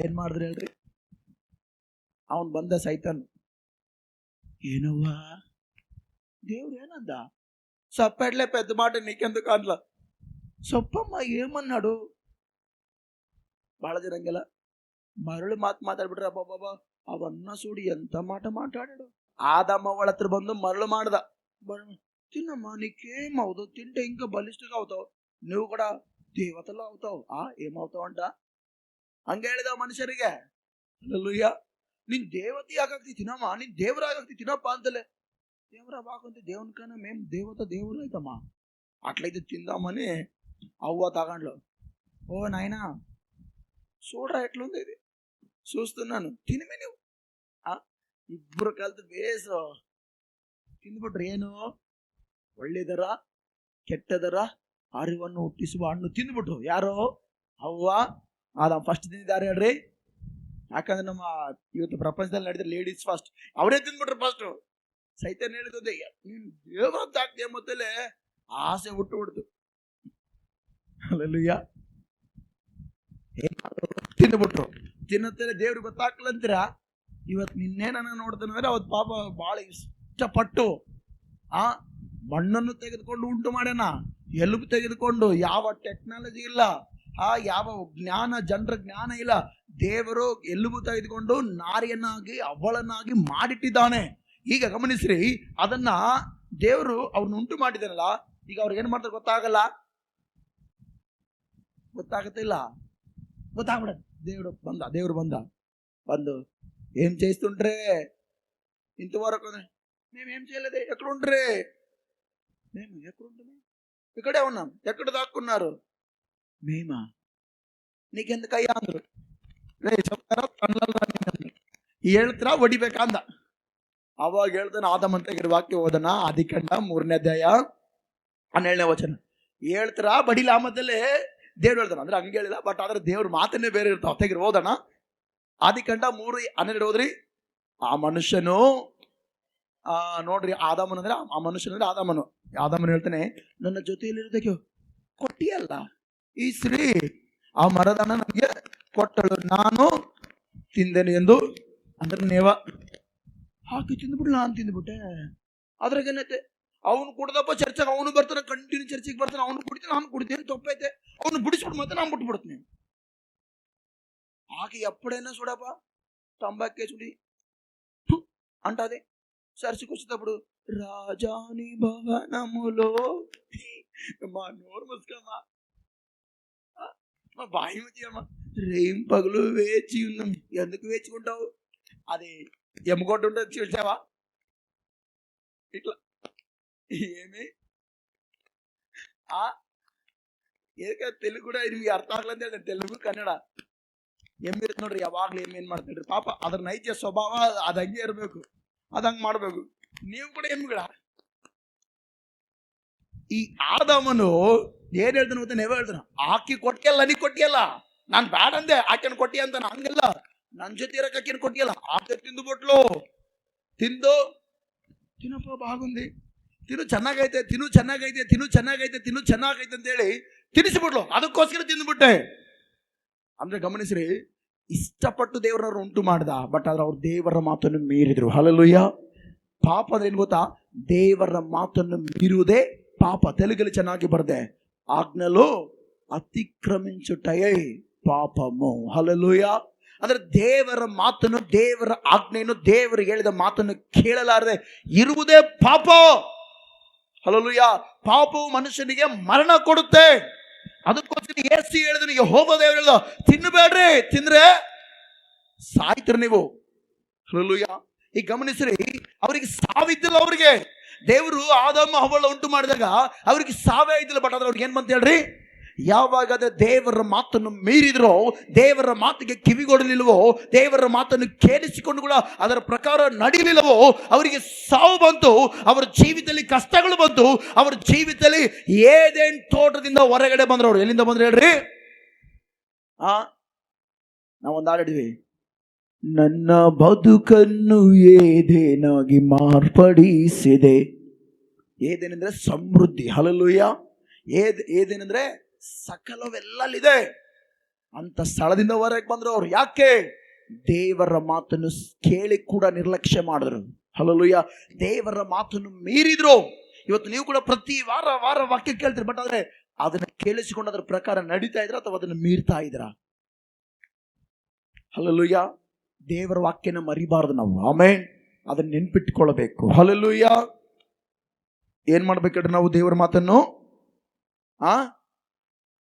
S1: ಏನ್ ಮಾಡಿದ್ರಿ ಹೇಳ್ರಿ? ಅವನ್ ಬಂದ ಸೈತಾನ್, ಏನವ್ವ దేవుడు ఏనందా సప్పట్లే పెద్ద మాట నీకెందుకు అట్లా సొప్పమ్మ ఏమన్నాడు? బహಳ జనంగల మరಳು ಮಾತಾಡ್ಬಿಟ್ರೆ ಅಬ್ಬಬ್ಬಾ ಅವನ್ನ ಸೂಡಿ ಎಂತ ಮಾತಾడాడు. ఆదామ వాళ్ళ ಹತ್ರ ಬಂದು మరಳು ಮಾಡ್ದ, తిన్నమ్మా నీకేమవుతావు, తింటే ఇంకా బలిష్టగా అవుతావు, నువ్వు కూడా ದೇವತೆಲ್ಲ అవుతావు. ಏಮవుతావు ಅಂಟ ಹಂಗ ಹೇಳಿದ ಮನುಷ್ಯರಿಗೆ. ಹಲ್ಲೆಲೂಯಾ. ನೀನ್ ದೇವತೆ ಆಗಾಗ್ತಿ ತಿನ್ನಮ್ಮ, ನೀನ್ ದೇವರಾಗಾಗ್ತಿ ತಿನ್ನಪ್ಪ ಅಂತಲೇ. ದೇವರ బాగుంది, దేవుని కన్నా మేము దేవుడు అవుతామా? అట్లయితే తిందామని అవ్వ తాగండ్లో, ఓ నాయనా చూడరా ఎట్లుంది ఇది, చూస్తున్నాను, తినిమే నువ్వు. ಇಬ್ಬರು ಕಲ್ತು ಬೇಸು ತಿಂದ್ಬಿಟ್ರು. ಏನು? ಒಳ್ಳೆದರ ಕೆಟ್ಟದರ ಅರಿವನ್ನು ಹುಟ್ಟಿಸುವ ಹಣ್ಣು ತಿಂದ್ಬಿಟ್ರು. ಯಾರು? ಅವ್ವ ಆದಾಮ್ ಫಸ್ಟ್ ತಿಂದಿದ್ದಾರೆ ಹೇಳ್ರಿ. ಯಾಕಂದ್ರೆ ನಮ್ಮ ಇವತ್ತು ಪ್ರಪಂಚದಲ್ಲಿ ನಡೆದ್ರೆ ಲೇಡೀಸ್ ಫಸ್ಟ್, ಅವರೇ ತಿಂದ್ಬಿಟ್ರು ಫಸ್ಟ್. ಸೈತಾನ್ ಹೇಳಿದೆ, ನೀನು ದೇವರಂತ ಆಗ್ತೀಯ, ಮೊದಲೇ ಆಸೆ ಹುಟ್ಟು ಬಿಡ್ತು. ಹಲ್ಲೆಲೂಯಾ. ತಿಂದುಬಿಟ್ರು. ತಿನ್ನುತ್ತೇನೆ ದೇವ್ರಿಗೆ ಗೊತ್ತಾಗ್ಲಂತೀರ. ಇವತ್ತು ನಿನ್ನೆ ನನ್ನ ನೋಡ್ತಾನೆ ಅಂದ್ರೆ ಅವತ್ತು ಪಾಪ ಬಹಳ ಇಷ್ಟಪಟ್ಟು ಆ ಮಣ್ಣನ್ನು ತೆಗೆದುಕೊಂಡು ಉಂಟು ಮಾಡ್ಯಾನ, ಎಲುಬು ತೆಗೆದುಕೊಂಡು. ಯಾವ ಟೆಕ್ನಾಲಜಿ ಇಲ್ಲ, ಯಾವ ಜ್ಞಾನ, ಜನರ ಜ್ಞಾನ ಇಲ್ಲ. ದೇವರು ಎಲುಬು ತೆಗೆದುಕೊಂಡು ನಾರಿಯನ್ನಾಗಿ ಅವಳನ್ನಾಗಿ ಮಾಡಿಟ್ಟಿದ್ದಾನೆ. ಈಗ ಗಮನಿಸ್ರಿ, ಅದನ್ನ ದೇವರು ಅವ್ರನ್ನ ಉಂಟು ಮಾಡಿದಾನಲ್ಲ, ಈಗ ಅವ್ರಿಗೆ ಏನ್ ಮಾಡ್ತಾರೆ ಗೊತ್ತಾಗಲ್ಲ, ಗೊತ್ತಾಗತ್ತಿಲ್ಲ, ಗೊತ್ತಾಗ್ಬಿಡ. దేవుడు ಬಂದು ఏం చేస్తుండ్రే ఇంతవరకు మేమేం చేయలేదే, ఎక్కడుండ్రే, మేము ఎక్కడుంటున్నాం, ఇక్కడే ఉన్నాం, ఎక్కడ దాక్కున్నారు మేమా, నీకెందుకయ్యా అందరు చెప్తారా ಹೇಳ್ತಾರ ಹೊಡಿಬೇಕಂದ. ಅವಾಗ ಹೇಳ್ತಾನೆ ಆದಮಂತ ವಾಕ್ಯ ಓದನ ಆದಿಕಾಂಡ 3ನೇ ಅಧ್ಯಾಯ 12ನೇ ವಚನ. ಹೇಳ್ತಾರ ಬಡಿಲ ಆಮದಲ್ಲೇ ದೇವ್ರು ಹೇಳ್ತಾನ, ಅಂದ್ರೆ ಹಂಗೆ ಹೇಳಿಲ್ಲ, ಬಟ್ ಆದ್ರೆ ದೇವ್ರ ಮಾತನ್ನೇ ಬೇರೆ ಇರ್ತಾವ. ತೆಗಿರಿ ಓದೋಣ, ಆದಿಕಾಂಡ 3:12 ಓದ್ರಿ. ಆ ಮನುಷ್ಯನು ನೋಡ್ರಿ, ಆದಾಮನ್ ಅಂದ್ರೆ ಆ ಮನುಷ್ಯನಂದ್ರೆ ಆದಾಮನು ಹೇಳ್ತಾನೆ, ನನ್ನ ಜೊತೆಯಲ್ಲಿರೋದಕ್ಕೆ ಕೊಟ್ಟಿಯಲ್ಲ ಈ ಸ್ತ್ರೀ, ಆ ಮರದನ್ನ ನನಗೆ ಕೊಟ್ಟಳು, ನಾನು ತಿಂದೇನೆ ಎಂದು. ಅಂದ್ರೆ ನೇವ ಹಾಕಿ ತಿಂದ್ಬಿಡ್ಲ, ನಾನು ತಿಂದ್ಬಿಟ್ಟೆ. ಅದ್ರಾಗೇನೈತೆ, ಅವನು ಕುಡ್ದಪ್ಪ ಚರ್ಚೆಗೆ, ಅವನು ಬರ್ತಾನೆ, ಕಂಟಿನ್ಯೂ ಚರ್ಚೆಗೆ ಬರ್ತಾನೆ, ಅವನು ಕುಡಿತಾನೆ, ನಾನು ಕುಡಿತೇನೆ, ತಪ್ಪೈತೆ, ಅವನು ಬಿಡಿಸ್ಬಿಟ್ಟು ಮತ್ತೆ ನಾನು ಬಿಟ್ಬಿಡ್ತೀನಿ. ఆకి ఎప్పుడైనా చూడపా తంబాకే చూడి అంటది. చర్చికి వచ్చేటప్పుడు రాజాని భవనములో, మా నోరు ముసుకమ్మా, మా బాయి అమ్మా, రేం పగులు వేచి ఉన్నాం. ఎందుకు వేచుకుంటావు? అది ఎమ్మగొట్టు ఉంటుంది చూసావా, ఇట్లా ఏమి ಏಕ ತೆಲುಗು ಕೂಡ ನಿಮ್ಗೆ ಅರ್ಥ ಆಗ್ಲಂತ ಹೇಳಿ, ತೆಲುಗು ಕನ್ನಡ ಎಮ್ಮಿರುತ್ತೆ ನೋಡ್ರಿ, ಯಾವಾಗ್ಲೂ ಏನ್ ಮಾಡ್ತಾಡ್ರಿ ಪಾಪ. ಅದ್ರ ನೈಜ ಸ್ವಭಾವ ಅದ್ ಹಂಗೆ ಇರ್ಬೇಕು, ಅದ್ ಹಂಗ್ ಮಾಡ್ಬೇಕು. ನೀವು ಕೂಡ ಎಮ್ಮಿಗಳ. ಈ ಆದಾಮನು ಏನ್ ಹೇಳ್ತಾನೆ ಗೊತ್ತ, ನೀವೇ ಹೇಳ್ತಾನ, ಆಕಿ ಕೊಟ್ಟಿಯಲ್ಲ, ನೀ ಕೊಟ್ಟಿಯಲ್ಲ, ನಾನ್ ಬ್ಯಾಡ ಅಂದೆ, ಆಕೆನ್ ಕೊಟ್ಟಿ ಅಂತ. ಹಂಗಲ್ಲ, ನನ್ ಜೊತೆ ಇರಕ್ಕೆ ಆಕೆನ್ ಕೊಟ್ಟಿಯಲ್ಲ, ಆಕೆ ತಿಂದು ಬಿಟ್ಲು. ತಿನ್ನಪ್ಪ ಬಾಗುಂದಿ, ತಿನ್ನು ಚೆನ್ನಾಗೈತೆ, ತಿನ್ನು ಚೆನ್ನಾಗೈತೆ, ತಿನ್ನು ಚೆನ್ನಾಗೈತೆ, ತಿನ್ನು ಚೆನ್ನಾಗೈತೆ ಅಂತ ಹೇಳಿ ತಿನ್ನಿಸಿಬಿಡ್ಲು. ಅದಕ್ಕೋಸ್ಕರ ತಿಂದುಬಿಟ್ಟೆ. ಅಂದ್ರೆ ಗಮನಿಸ್ರಿ, ಇಷ್ಟಪಟ್ಟು ದೇವರನ್ನು ಉಂಟು ಮಾಡ್ದ, ಬಟ್ ಆದ್ರೆ ಅವ್ರು ದೇವರ ಮಾತನ್ನು ಮೀರಿದ್ರು. ಹಲ್ಲೆಲೂಯಾ. ಪಾಪ ಅಂದ್ರೆ ಏನ್ ಗೊತ್ತಾ, ದೇವರ ಮಾತನ್ನು ಮೀರುವುದೇ ಪಾಪ. ತೆಲುಗಲ್ಲಿ ಚೆನ್ನಾಗಿ ಬರ್ದೆ, ಆಜ್ಞೆಲು ಅತಿಕ್ರಮಿಂಚುಟಯೇ ಪಾಪಮು. ಹಲ್ಲೆಲೂಯಾ. ಅಂದ್ರೆ ದೇವರ ಮಾತನ್ನು, ದೇವರ ಆಜ್ಞೆಯನ್ನು, ದೇವರು ಹೇಳಿದ ಮಾತನ್ನು ಕೇಳಲಾರದೆ ಇರುವುದೇ ಪಾಪ. ಹಲ್ಲೆಲೂಯಾ. ಪಾಪವು ಮನುಷ್ಯನಿಗೆ ಮರಣ ಕೊಡುತ್ತೆ. ಅದಕ್ಕೋಸ್ಕರ ಯೇಸು ಹೇಳಿದ್ರು, ಯೆಹೋವ ದೇವರು ಹೇಳಿದ, ತಿನ್ನಬೇಡ್ರಿ, ತಿಂದ್ರೆ ಸಾಯ್ತೀರಿ ನೀವು. ಹಲ್ಲೆಲೂಯಾ. ಈಗ ಗಮನಿಸ್ರಿ, ಅವರಿಗೆ ಸಾವಿದ್ದಿಲ್ಲ. ಅವ್ರಿಗೆ ದೇವರು ಆದಾಮ ಹವ್ವಳ ಉಂಟು ಮಾಡಿದಾಗ ಅವ್ರಿಗೆ ಸಾವೇ ಇದ್ದಿಲ್ಲ. ಬಟ್ ಆದ್ರೆ ಅವ್ರಿಗೆ ಏನ್ ಬಂತ ಹೇಳ್ರಿ, ಯಾವಾಗ ದೇವರ ಮಾತನ್ನು ಮೀರಿದ್ರೋ, ದೇವರ ಮಾತಿಗೆ ಕಿವಿಗೊಡಲಿಲ್ಲವೋ, ದೇವರ ಮಾತನ್ನು ಕೇಳಿಸಿಕೊಂಡು ಕೂಡ ಅದರ ಪ್ರಕಾರ ನಡೀಲಿಲ್ಲವೋ, ಅವರಿಗೆ ಸಾವು ಬಂತು. ಅವರ ಜೀವಿತದಲ್ಲಿ ಕಷ್ಟಗಳು ಬಂತು. ಅವರ ಜೀವಿತದಲ್ಲಿ ಏದೇನ್ ತೋಟದಿಂದ ಹೊರಗಡೆ ಬಂದ್ರು. ಅವ್ರು ಎಲ್ಲಿಂದ ಬಂದ್ರು ಹೇಳ್ರಿ? ನಾವೊಂದು ಹಾಡಿದ್ವಿ, ನನ್ನ ಬದುಕನ್ನು ಏದೇನಾಗಿ ಮಾರ್ಪಡಿಸಿದೆ. ಏದೇನೆಂದ್ರೆ ಸಮೃದ್ಧಿ. ಹಲ್ಲೆಲೂಯಾ. ಏದೇನೆಂದ್ರೆ ಸಕಲವೆಲ್ಲಲ್ಲಿದೆ ಅಂತ ಸ್ಥಳದಿಂದ ಹೊರಗೆ ಬಂದ್ರು ಅವ್ರು. ಯಾಕೆ? ದೇವರ ಮಾತನ್ನು ಕೇಳಿ ಕೂಡ ನಿರ್ಲಕ್ಷ್ಯ ಮಾಡಿದ್ರು. ಹಲ್ಲೆಲೂಯಾ. ದೇವರ ಮಾತನ್ನು ಮೀರಿದ್ರು. ಇವತ್ತು ನೀವು ಕೂಡ ಪ್ರತಿ ವಾರ ವಾಕ್ಯ ಕೇಳ್ತೀರಿ, ಬಟ್ ಆದ್ರೆ ಅದನ್ನ ಕೇಳಿಸಿಕೊಂಡು ಅದರ ಪ್ರಕಾರ ನಡೀತಾ ಇದ್ರ ಅಥವಾ ಅದನ್ನು ಮೀರ್ತಾ ಇದ್ರ? ಹಲ್ಲೆಲೂಯಾ. ದೇವರ ವಾಕ್ಯನ ಮರಿಬಾರದು ನಾವು. ಆಮೆನ್. ಅದನ್ನ ನೆನ್ಪಿಟ್ಕೊಳ್ಬೇಕು. ಹಲ್ಲೆಲೂಯಾ. ಏನ್ ಮಾಡ್ಬೇಕು ಹೇಳ್ರಿ ನಾವು? ದೇವರ ಮಾತನ್ನು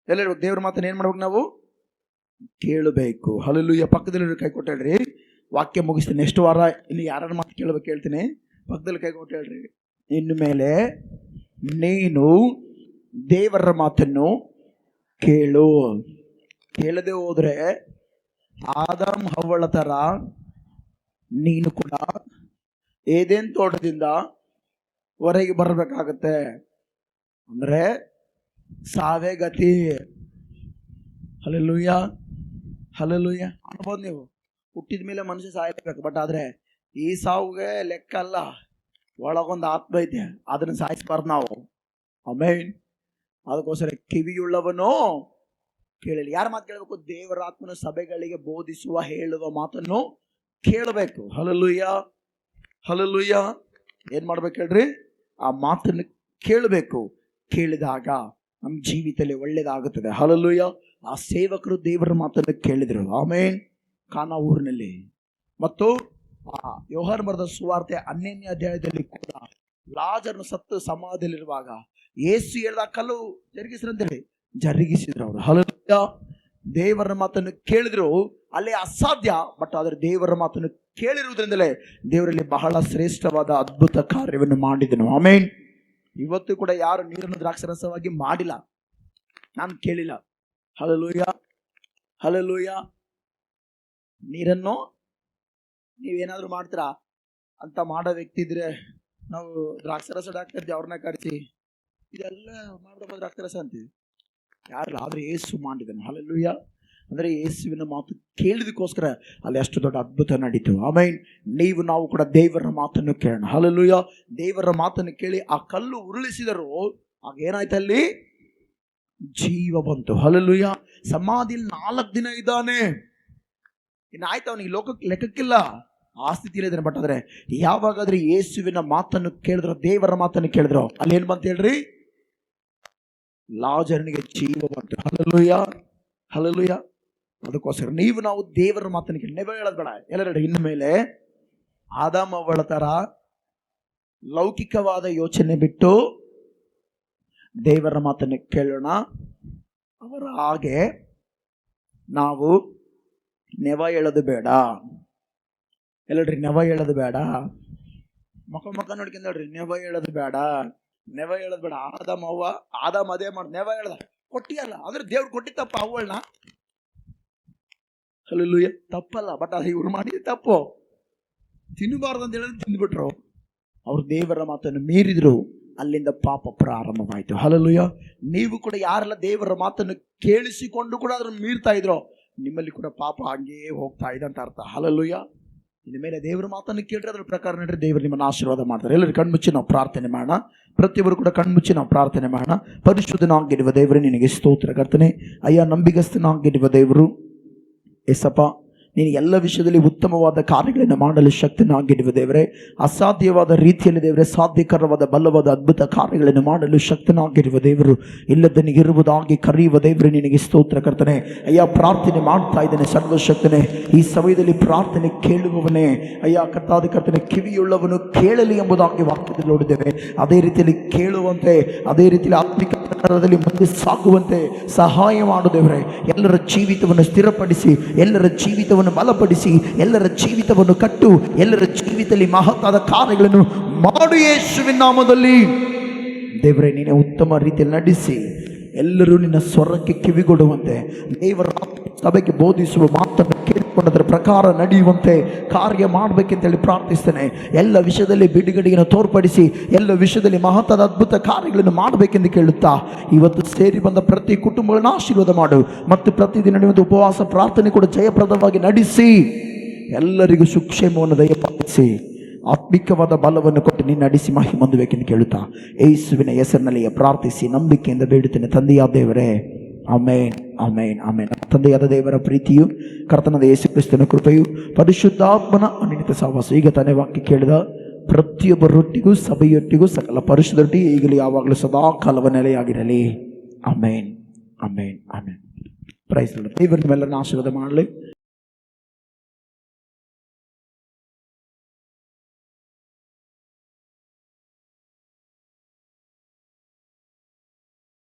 S1: ಎಲ್ಲ ದೇವರ ಮಾತನ್ನು ಏನ್ ಮಾಡ್ಬೇಕು ನಾವು? ಕೇಳಬೇಕು. ಹಲ್ಲೆಲೂಯಾ. ಪಕ್ಕದಲ್ಲಿ ಕೈ ಕೊಟ್ಟು ಹೇಳ್ರಿ, ವಾಕ್ಯ ಮುಗಿಸ್ತೀನಿ. ನೆಕ್ಸ್ಟ್ ವಾರ ಇನ್ನು ಯಾರ ಮಾತು ಕೇಳಬೇಕು ಹೇಳ್ತೀನಿ. ಪಕ್ಕದಲ್ಲಿ ಕೈ ಕೊಟ್ಟು ಹೇಳ್ರಿ, ಇನ್ನು ಮೇಲೆ ನೀನು ದೇವರ ಮಾತನ್ನು ಕೇಳು. ಕೇಳದೆ ಹೋದ್ರೆ ಆದಾಮ್ ಹವ್ವಳ ತರ ನೀನು ಕೂಡ ಏದೇನ್ ತೋಟದಿಂದ ಹೊರಗೆ ಬರಬೇಕಾಗತ್ತೆ. ಅಂದ್ರೆ ಸಾವೇ ಗತಿ. ಹಲ್ಲೆಲೂಯಾ. ಹಲ್ಲೆಲೂಯಾ. ಅನ್ಬೋದು ನೀವು, ಹುಟ್ಟಿದ ಮೇಲೆ ಮನುಷ್ಯ ಸಾಯಬೇಕು. ಬಟ್ ಆದ್ರೆ ಈ ಸಾವುಗೆ ಲೆಕ್ಕ ಅಲ್ಲ, ಒಳಗೊಂದು ಆತ್ಮ ಐತೆ, ಅದನ್ನ ಸಾಯಿಸ್ಬಾರ್ದು ನಾವು. ಆಮೆನ್. ಅದಕ್ಕೋಸ್ಕರ ಕಿವಿಯುಳ್ಳವನು ಕೇಳಲಿ. ಯಾರ ಮಾತು ಕೇಳಬೇಕು? ದೇವರ ಆತ್ಮನ ಸಭೆಗಳಿಗೆ ಬೋಧಿಸುವ ಹೇಳುವ ಮಾತನ್ನು ಕೇಳಬೇಕು. Hallelujah, hallelujah. ಏನ್ ಮಾಡ್ಬೇಕು ಹೇಳ್ರಿ? ಆ ಮಾತನ್ನು ಕೇಳಬೇಕು. ಕೇಳಿದಾಗ ನಮ್ಮ ಜೀವಿತದಲ್ಲಿ ಒಳ್ಳೇದಾಗುತ್ತದೆ. ಹಲ್ಲೆಲೂಯ. ಆ ಸೇವಕರು ದೇವರ ಮಾತನ್ನು ಕೇಳಿದ್ರು. ಆಮೇನ್. ಕಾನಾ ಊರಿನಲ್ಲಿ. ಮತ್ತು ಯೋಹಾನ ಬರೆದ ಸುವಾರ್ತೆ 12ನೇ ಅಧ್ಯಾಯದಲ್ಲಿ ಕೂಡ ಲಾಜರನು ಸತ್ತು ಸಮಾಧಿಯಲ್ಲಿರುವಾಗ ಯೇಸು ಹೇಳಿದ ಕಲ್ಲು ಜರುಗಿಸ್ರಂತೇಳಿ ಜರುಗಿಸಿದ್ರು ಅವರು. ಹಲ್ಲೆಲೂಯ. ದೇವರ ಮಾತನ್ನು ಕೇಳಿದ್ರು. ಅಲ್ಲಿ ಅಸಾಧ್ಯ, ಬಟ್ ಆದರೆ ದೇವರ ಮಾತನ್ನು ಕೇಳಿರುವುದರಿಂದಲೇ ದೇವರಲ್ಲಿ ಬಹಳ ಶ್ರೇಷ್ಠವಾದ ಅದ್ಭುತ ಕಾರ್ಯವನ್ನು ಮಾಡಿದನು. ಆಮೇನ್. ಇವತ್ತು ಕೂಡ ಯಾರು ನೀರನ್ನು ದ್ರಾಕ್ಷರಸವಾಗಿ ಮಾಡಿಲ್ಲ, ನಾನು ಕೇಳಿಲ್ಲ. Hallelujah, hallelujah. ನೀರನ್ನು ನೀವೇನಾದ್ರೂ ಮಾಡ್ತೀರಾ ಅಂತ ಮಾಡೋ ವ್ಯಕ್ತಿ ಇದ್ರೆ ನಾವು ದ್ರಾಕ್ಷರಸ ಡಾಕ್ಟರ್ ಅವ್ರನ್ನ ಕರೆಸಿ ಇದೆಲ್ಲ ಮಾಡ್ಬೇಕು ದ್ರಾಕ್ಷರಸ ಅಂತೀವಿ. ಯಾರಲ್ಲ, ಆದ್ರೆ ಯೇಸು ಮಾಡಿದನು. ಹಲ್ಲೆಲೂಯ. ಅಂದರೆ ಯೇಸುವಿನ ಮಾತು ಕೇಳಿದಕ್ಕೋಸ್ಕರ ಅಲ್ಲಿ ಅಷ್ಟು ದೊಡ್ಡ ಅದ್ಭುತ ನಡೀತು. ಆಮೇನ್. ನಾವು ಕೂಡ ದೇವರ ಮಾತನ್ನು ಕೇಳೋಣ. ಹಲ್ಲೆಲೂಯ. ದೇವರ ಮಾತನ್ನು ಕೇಳಿ ಆ ಕಲ್ಲು ಉರುಳಿಸಿದರು. ಆಗ ಏನಾಯ್ತು? ಅಲ್ಲಿ ಜೀವ ಬಂತು. ಹಲ್ಲೆಲೂಯ. ಸಮಾಧಿಯಲ್ಲಿ 4 ದಿನ ಇದ್ದಾನೆ. ಇನ್ನಾಯ್ತು, ಅವನಿಗೆ ಲೆಕ್ಕಕ್ಕಿಲ್ಲ, ಆ ಸ್ಥಿತಿಯಲ್ಲಿ ಇದ್ದಾನೆ. ಬಟ್ ಆದ್ರೆ ಯಾವಾಗಾದ್ರೆ ಯೇಸುವಿನ ಮಾತನ್ನು ಕೇಳಿದ್ರು, ದೇವರ ಮಾತನ್ನು ಕೇಳಿದ್ರು, ಅಲ್ಲಿ ಏನ್ ಬಂತ ಹೇಳ್ರಿ? ಲಾಜರನಿಗೆ ಜೀವ ಬಂತು. Hallelujah, hallelujah. ಅದಕ್ಕೋಸ್ಕರ ನಾವು ದೇವರ ಮಾತನ್ನು ಕೇಳಿ ನೆವ ಹೇಳೋದು ಬೇಡ. ಎಲ್ಲರೂ ಇನ್ನು ಮೇಲೆ ಆದಾಮ ಅವಳ ತರ ಲೌಕಿಕವಾದ ಯೋಚನೆ ಬಿಟ್ಟು ದೇವರ ಮಾತನ್ನು ಕೇಳೋಣ. ಅವರ ಹಾಗೆ ನಾವು ನೆವ ಹೇಳೋದು ಬೇಡ. ಎಲ್ಲಡ್ರಿ, ನೆವ ಹೇಳೋದು ಬೇಡ. ಮಕ್ಕ ನೋಡ್ಕೊಂಡ್ ನೋಡ್ರಿ, ನೆವ ಹೇಳೋದು ಬೇಡ, ನೆವ ಹೇಳೋದು ಬೇಡ. ಆದಾಮ ಅದೇ ಮಾಡಿ ನೆವ ಹೇಳ್ದ. ಕೊಟ್ಟಿಯಲ್ಲ ಅಂದ್ರೆ ದೇವ್ರು ಕೊಟ್ಟಿತ್ತಪ್ಪ ಅವಳನ್ನ. ಹಲ್ಲೆಲೂಯ. ತಪ್ಪಲ್ಲ, ಬಟ್ ಅದು ಇವ್ರು ಮಾಡಿದ ತಪ್ಪು. ತಿನ್ನಬಾರ್ದು ಅಂತ ಹೇಳಿದ್ರೆ ತಿಂದ್ಬಿಟ್ರು. ಅವ್ರು ದೇವರ ಮಾತನ್ನು ಮೀರಿದ್ರು. ಅಲ್ಲಿಂದ ಪಾಪ ಪ್ರಾರಂಭವಾಯಿತು. ಹಲ್ಲೆಲೂಯ. ನೀವು ಕೂಡ ಯಾರೆಲ್ಲ ದೇವರ ಮಾತನ್ನು ಕೇಳಿಸಿಕೊಂಡು ಕೂಡ ಅದನ್ನು ಮೀರ್ತಾ ಇದ್ರೋ, ನಿಮ್ಮಲ್ಲಿ ಕೂಡ ಪಾಪ ಹಂಗೇ ಹೋಗ್ತಾ ಇದೆ ಅಂತ ಅರ್ಥ. ಹಲ್ಲೆಲೂಯ. ಇನ್ನು ಮೇಲೆ ದೇವರ ಮಾತನ್ನು ಕೇಳಿದ್ರೆ ಅದ್ರ ಪ್ರಕಾರ ನಡೆದ್ರೆ ದೇವರು ನಿಮ್ಮನ್ನು ಆಶೀರ್ವಾದ ಮಾಡ್ತಾರೆ. ಎಲ್ಲರೂ ಕಣ್ಮುಚ್ಚಿ ನಾವು ಪ್ರಾರ್ಥನೆ ಮಾಡೋಣ. ಪ್ರತಿಯೊಬ್ಬರು ಕೂಡ ಕಣ್ಮುಚ್ಚಿ ನಾವು ಪ್ರಾರ್ಥನೆ ಮಾಡೋಣ. ಪರಿಶುದ್ಧನಾಗಿರುವ ದೇವರು ನಿನಗೆ ಸ್ತೋತ್ರ ಕರ್ತನೆ. ಅಯ್ಯ, ನಂಬಿಗಸ್ತನಾಗಿರುವ ದೇವರು ಏಸಪ್ಪ, ನೀನು ಎಲ್ಲ ವಿಷಯದಲ್ಲಿ ಉತ್ತಮವಾದ ಕಾರ್ಯಗಳನ್ನು ಮಾಡಲು ಶಕ್ತನಾಗಿರುವ ದೇವರೇ, ಅಸಾಧ್ಯವಾದ ರೀತಿಯಲ್ಲಿ ದೇವರೇ ಸಾಧ್ಯಕರವಾದ ಬಲವಾದ ಅದ್ಭುತ ಕಾರ್ಯಗಳನ್ನು ಮಾಡಲು ಶಕ್ತನಾಗಿರುವ ದೇವರು, ಇಲ್ಲದನಿಗಿರುವುದಾಗಿ ಕರೆಯುವ ದೇವರು ನಿನಗೆ ಸ್ತೋತ್ರ ಕರ್ತನೆ. ಅಯ್ಯ, ಪ್ರಾರ್ಥನೆ ಮಾಡ್ತಾ ಇದ್ದೇನೆ ಸರ್ವಶಕ್ತನೇ. ಈ ಸಮಯದಲ್ಲಿ ಪ್ರಾರ್ಥನೆ ಕೇಳುವವನೇ ಅಯ್ಯ ಕರ್ತಾದ ಕರ್ತನೆ, ಕಿವಿಯುಳ್ಳವನು ಕೇಳಲಿ ಎಂಬುದಾಗಿ ವಾಕ್ಯದಲ್ಲಿ ನೋಡಿದ್ದೇವೆ. ಅದೇ ರೀತಿಯಲ್ಲಿ ಕೇಳುವಂತೆ, ಅದೇ ರೀತಿಯಲ್ಲಿ ಆತ್ಮಿಕ ಪ್ರಕಾರದಲ್ಲಿ ಮುಂದೆ ಸಾಗುವಂತೆ ಸಹಾಯ ಮಾಡು ದೇವರೇ. ಎಲ್ಲರ ಜೀವಿತವನ್ನು ಸ್ಥಿರಪಡಿಸಿ, ಎಲ್ಲರ ಜೀವಿತವನ್ನು ಬಲಪಡಿಸಿ, ಎಲ್ಲರ ಜೀವಿತವನ್ನು ಕಟ್ಟು, ಎಲ್ಲರ ಜೀವಿತದಲ್ಲಿ ಮಹತ್ತಾದ ಕಾರ್ಯಗಳನ್ನು ಮಾಡು ಯೇಸುವಿನ ನಾಮದಲ್ಲಿ. ದೇವರೇ, ನೀನೇ ಉತ್ತಮ ರೀತಿಯಲ್ಲಿ ನಡೆಸಿ ಎಲ್ಲರೂ ನಿನ್ನ ಸ್ವರಕ್ಕೆ ಕಿವಿಗೊಡುವಂತೆ, ದೇವರ ಸಭೆಗೆ ಬೋಧಿಸುವ ಮಾತನ್ನು ಕೇಳಿಕೊಂಡದರ ಪ್ರಕಾರ ನಡೆಯುವಂತೆ ಕಾರ್ಯ ಮಾಡಬೇಕೆಂತೇಳಿ ಪ್ರಾರ್ಥಿಸ್ತೇನೆ. ಎಲ್ಲ ವಿಷಯದಲ್ಲಿ ಬಿಡುಗಡೆಯನ್ನು ತೋರ್ಪಡಿಸಿ, ಎಲ್ಲ ವಿಷಯದಲ್ಲಿ ಮಹತ್ತಾದ ಅದ್ಭುತ ಕಾರ್ಯಗಳನ್ನು ಮಾಡಬೇಕೆಂದು ಕೇಳುತ್ತಾ, ಇವತ್ತು ಸೇರಿ ಬಂದ ಪ್ರತಿ ಕುಟುಂಬಗಳನ್ನು ಆಶೀರ್ವಾದ ಮಾಡು. ಮತ್ತು ಪ್ರತಿದಿನ ನಡೆಯುವಂಥ ಉಪವಾಸ ಪ್ರಾರ್ಥನೆ ಕೂಡ ಜಯಪ್ರದವಾಗಿ ನಡೆಸಿ, ಎಲ್ಲರಿಗೂ ಸುಕ್ಷೇಮವನ್ನು ದಯಪಾಲಿಸಿ, ಆತ್ಮಿಕವಾದ ಬಲವನ್ನು ಕೊಟ್ಟು ನೀನು ನಡೆಸಿ ಮಹಿಮೆ ಹೊಂದಬೇಕೆಂದು ಕೇಳುತ್ತಾ ಯೇಸುವಿನ ಹೆಸರಿನಲ್ಲಿ ಪ್ರಾರ್ಥಿಸಿ ನಂಬಿಕೆಯಿಂದ ಬೇಡುತ್ತೇನೆ ತಂದೆಯಾದ ದೇವರೇ. ಆಮೇನ್, ಆಮೇನ್, ಆಮೇನ್. ತಂದೆಯಾದ ದೇವರ ಪ್ರೀತಿಯು, ಕರ್ತನಾದ ಯೇಸು ಕ್ರಿಸ್ತನ ಕೃಪೆಯು, ಪರಿಶುದ್ಧಾತ್ಮನ ಅನಿತ ಸಹವಾಸ ಈಗ ತಾನೇ ವಾಕ್ಯ ಕೇಳಿದ ಪ್ರತಿಯೊಬ್ಬರೊಟ್ಟಿಗೂ, ಸಭೆಯೊಟ್ಟಿಗೂ, ಸಕಲ ಪರಿಶುದ್ಧರೊಟ್ಟಿಗೆ ಈಗಲೂ ಯಾವಾಗಲೂ ಸದಾ ಕಾಲವ ನೆಲೆಯಾಗಿರಲಿ. ಆಮೇನ್, ಆಮೇನ್, ಆಮೇನ್. Price lord. ದೇವರು ನಿಮ್ಮೆಲ್ಲರನ್ನ ಆಶೀರ್ವಾದ ಮಾಡಲಿ.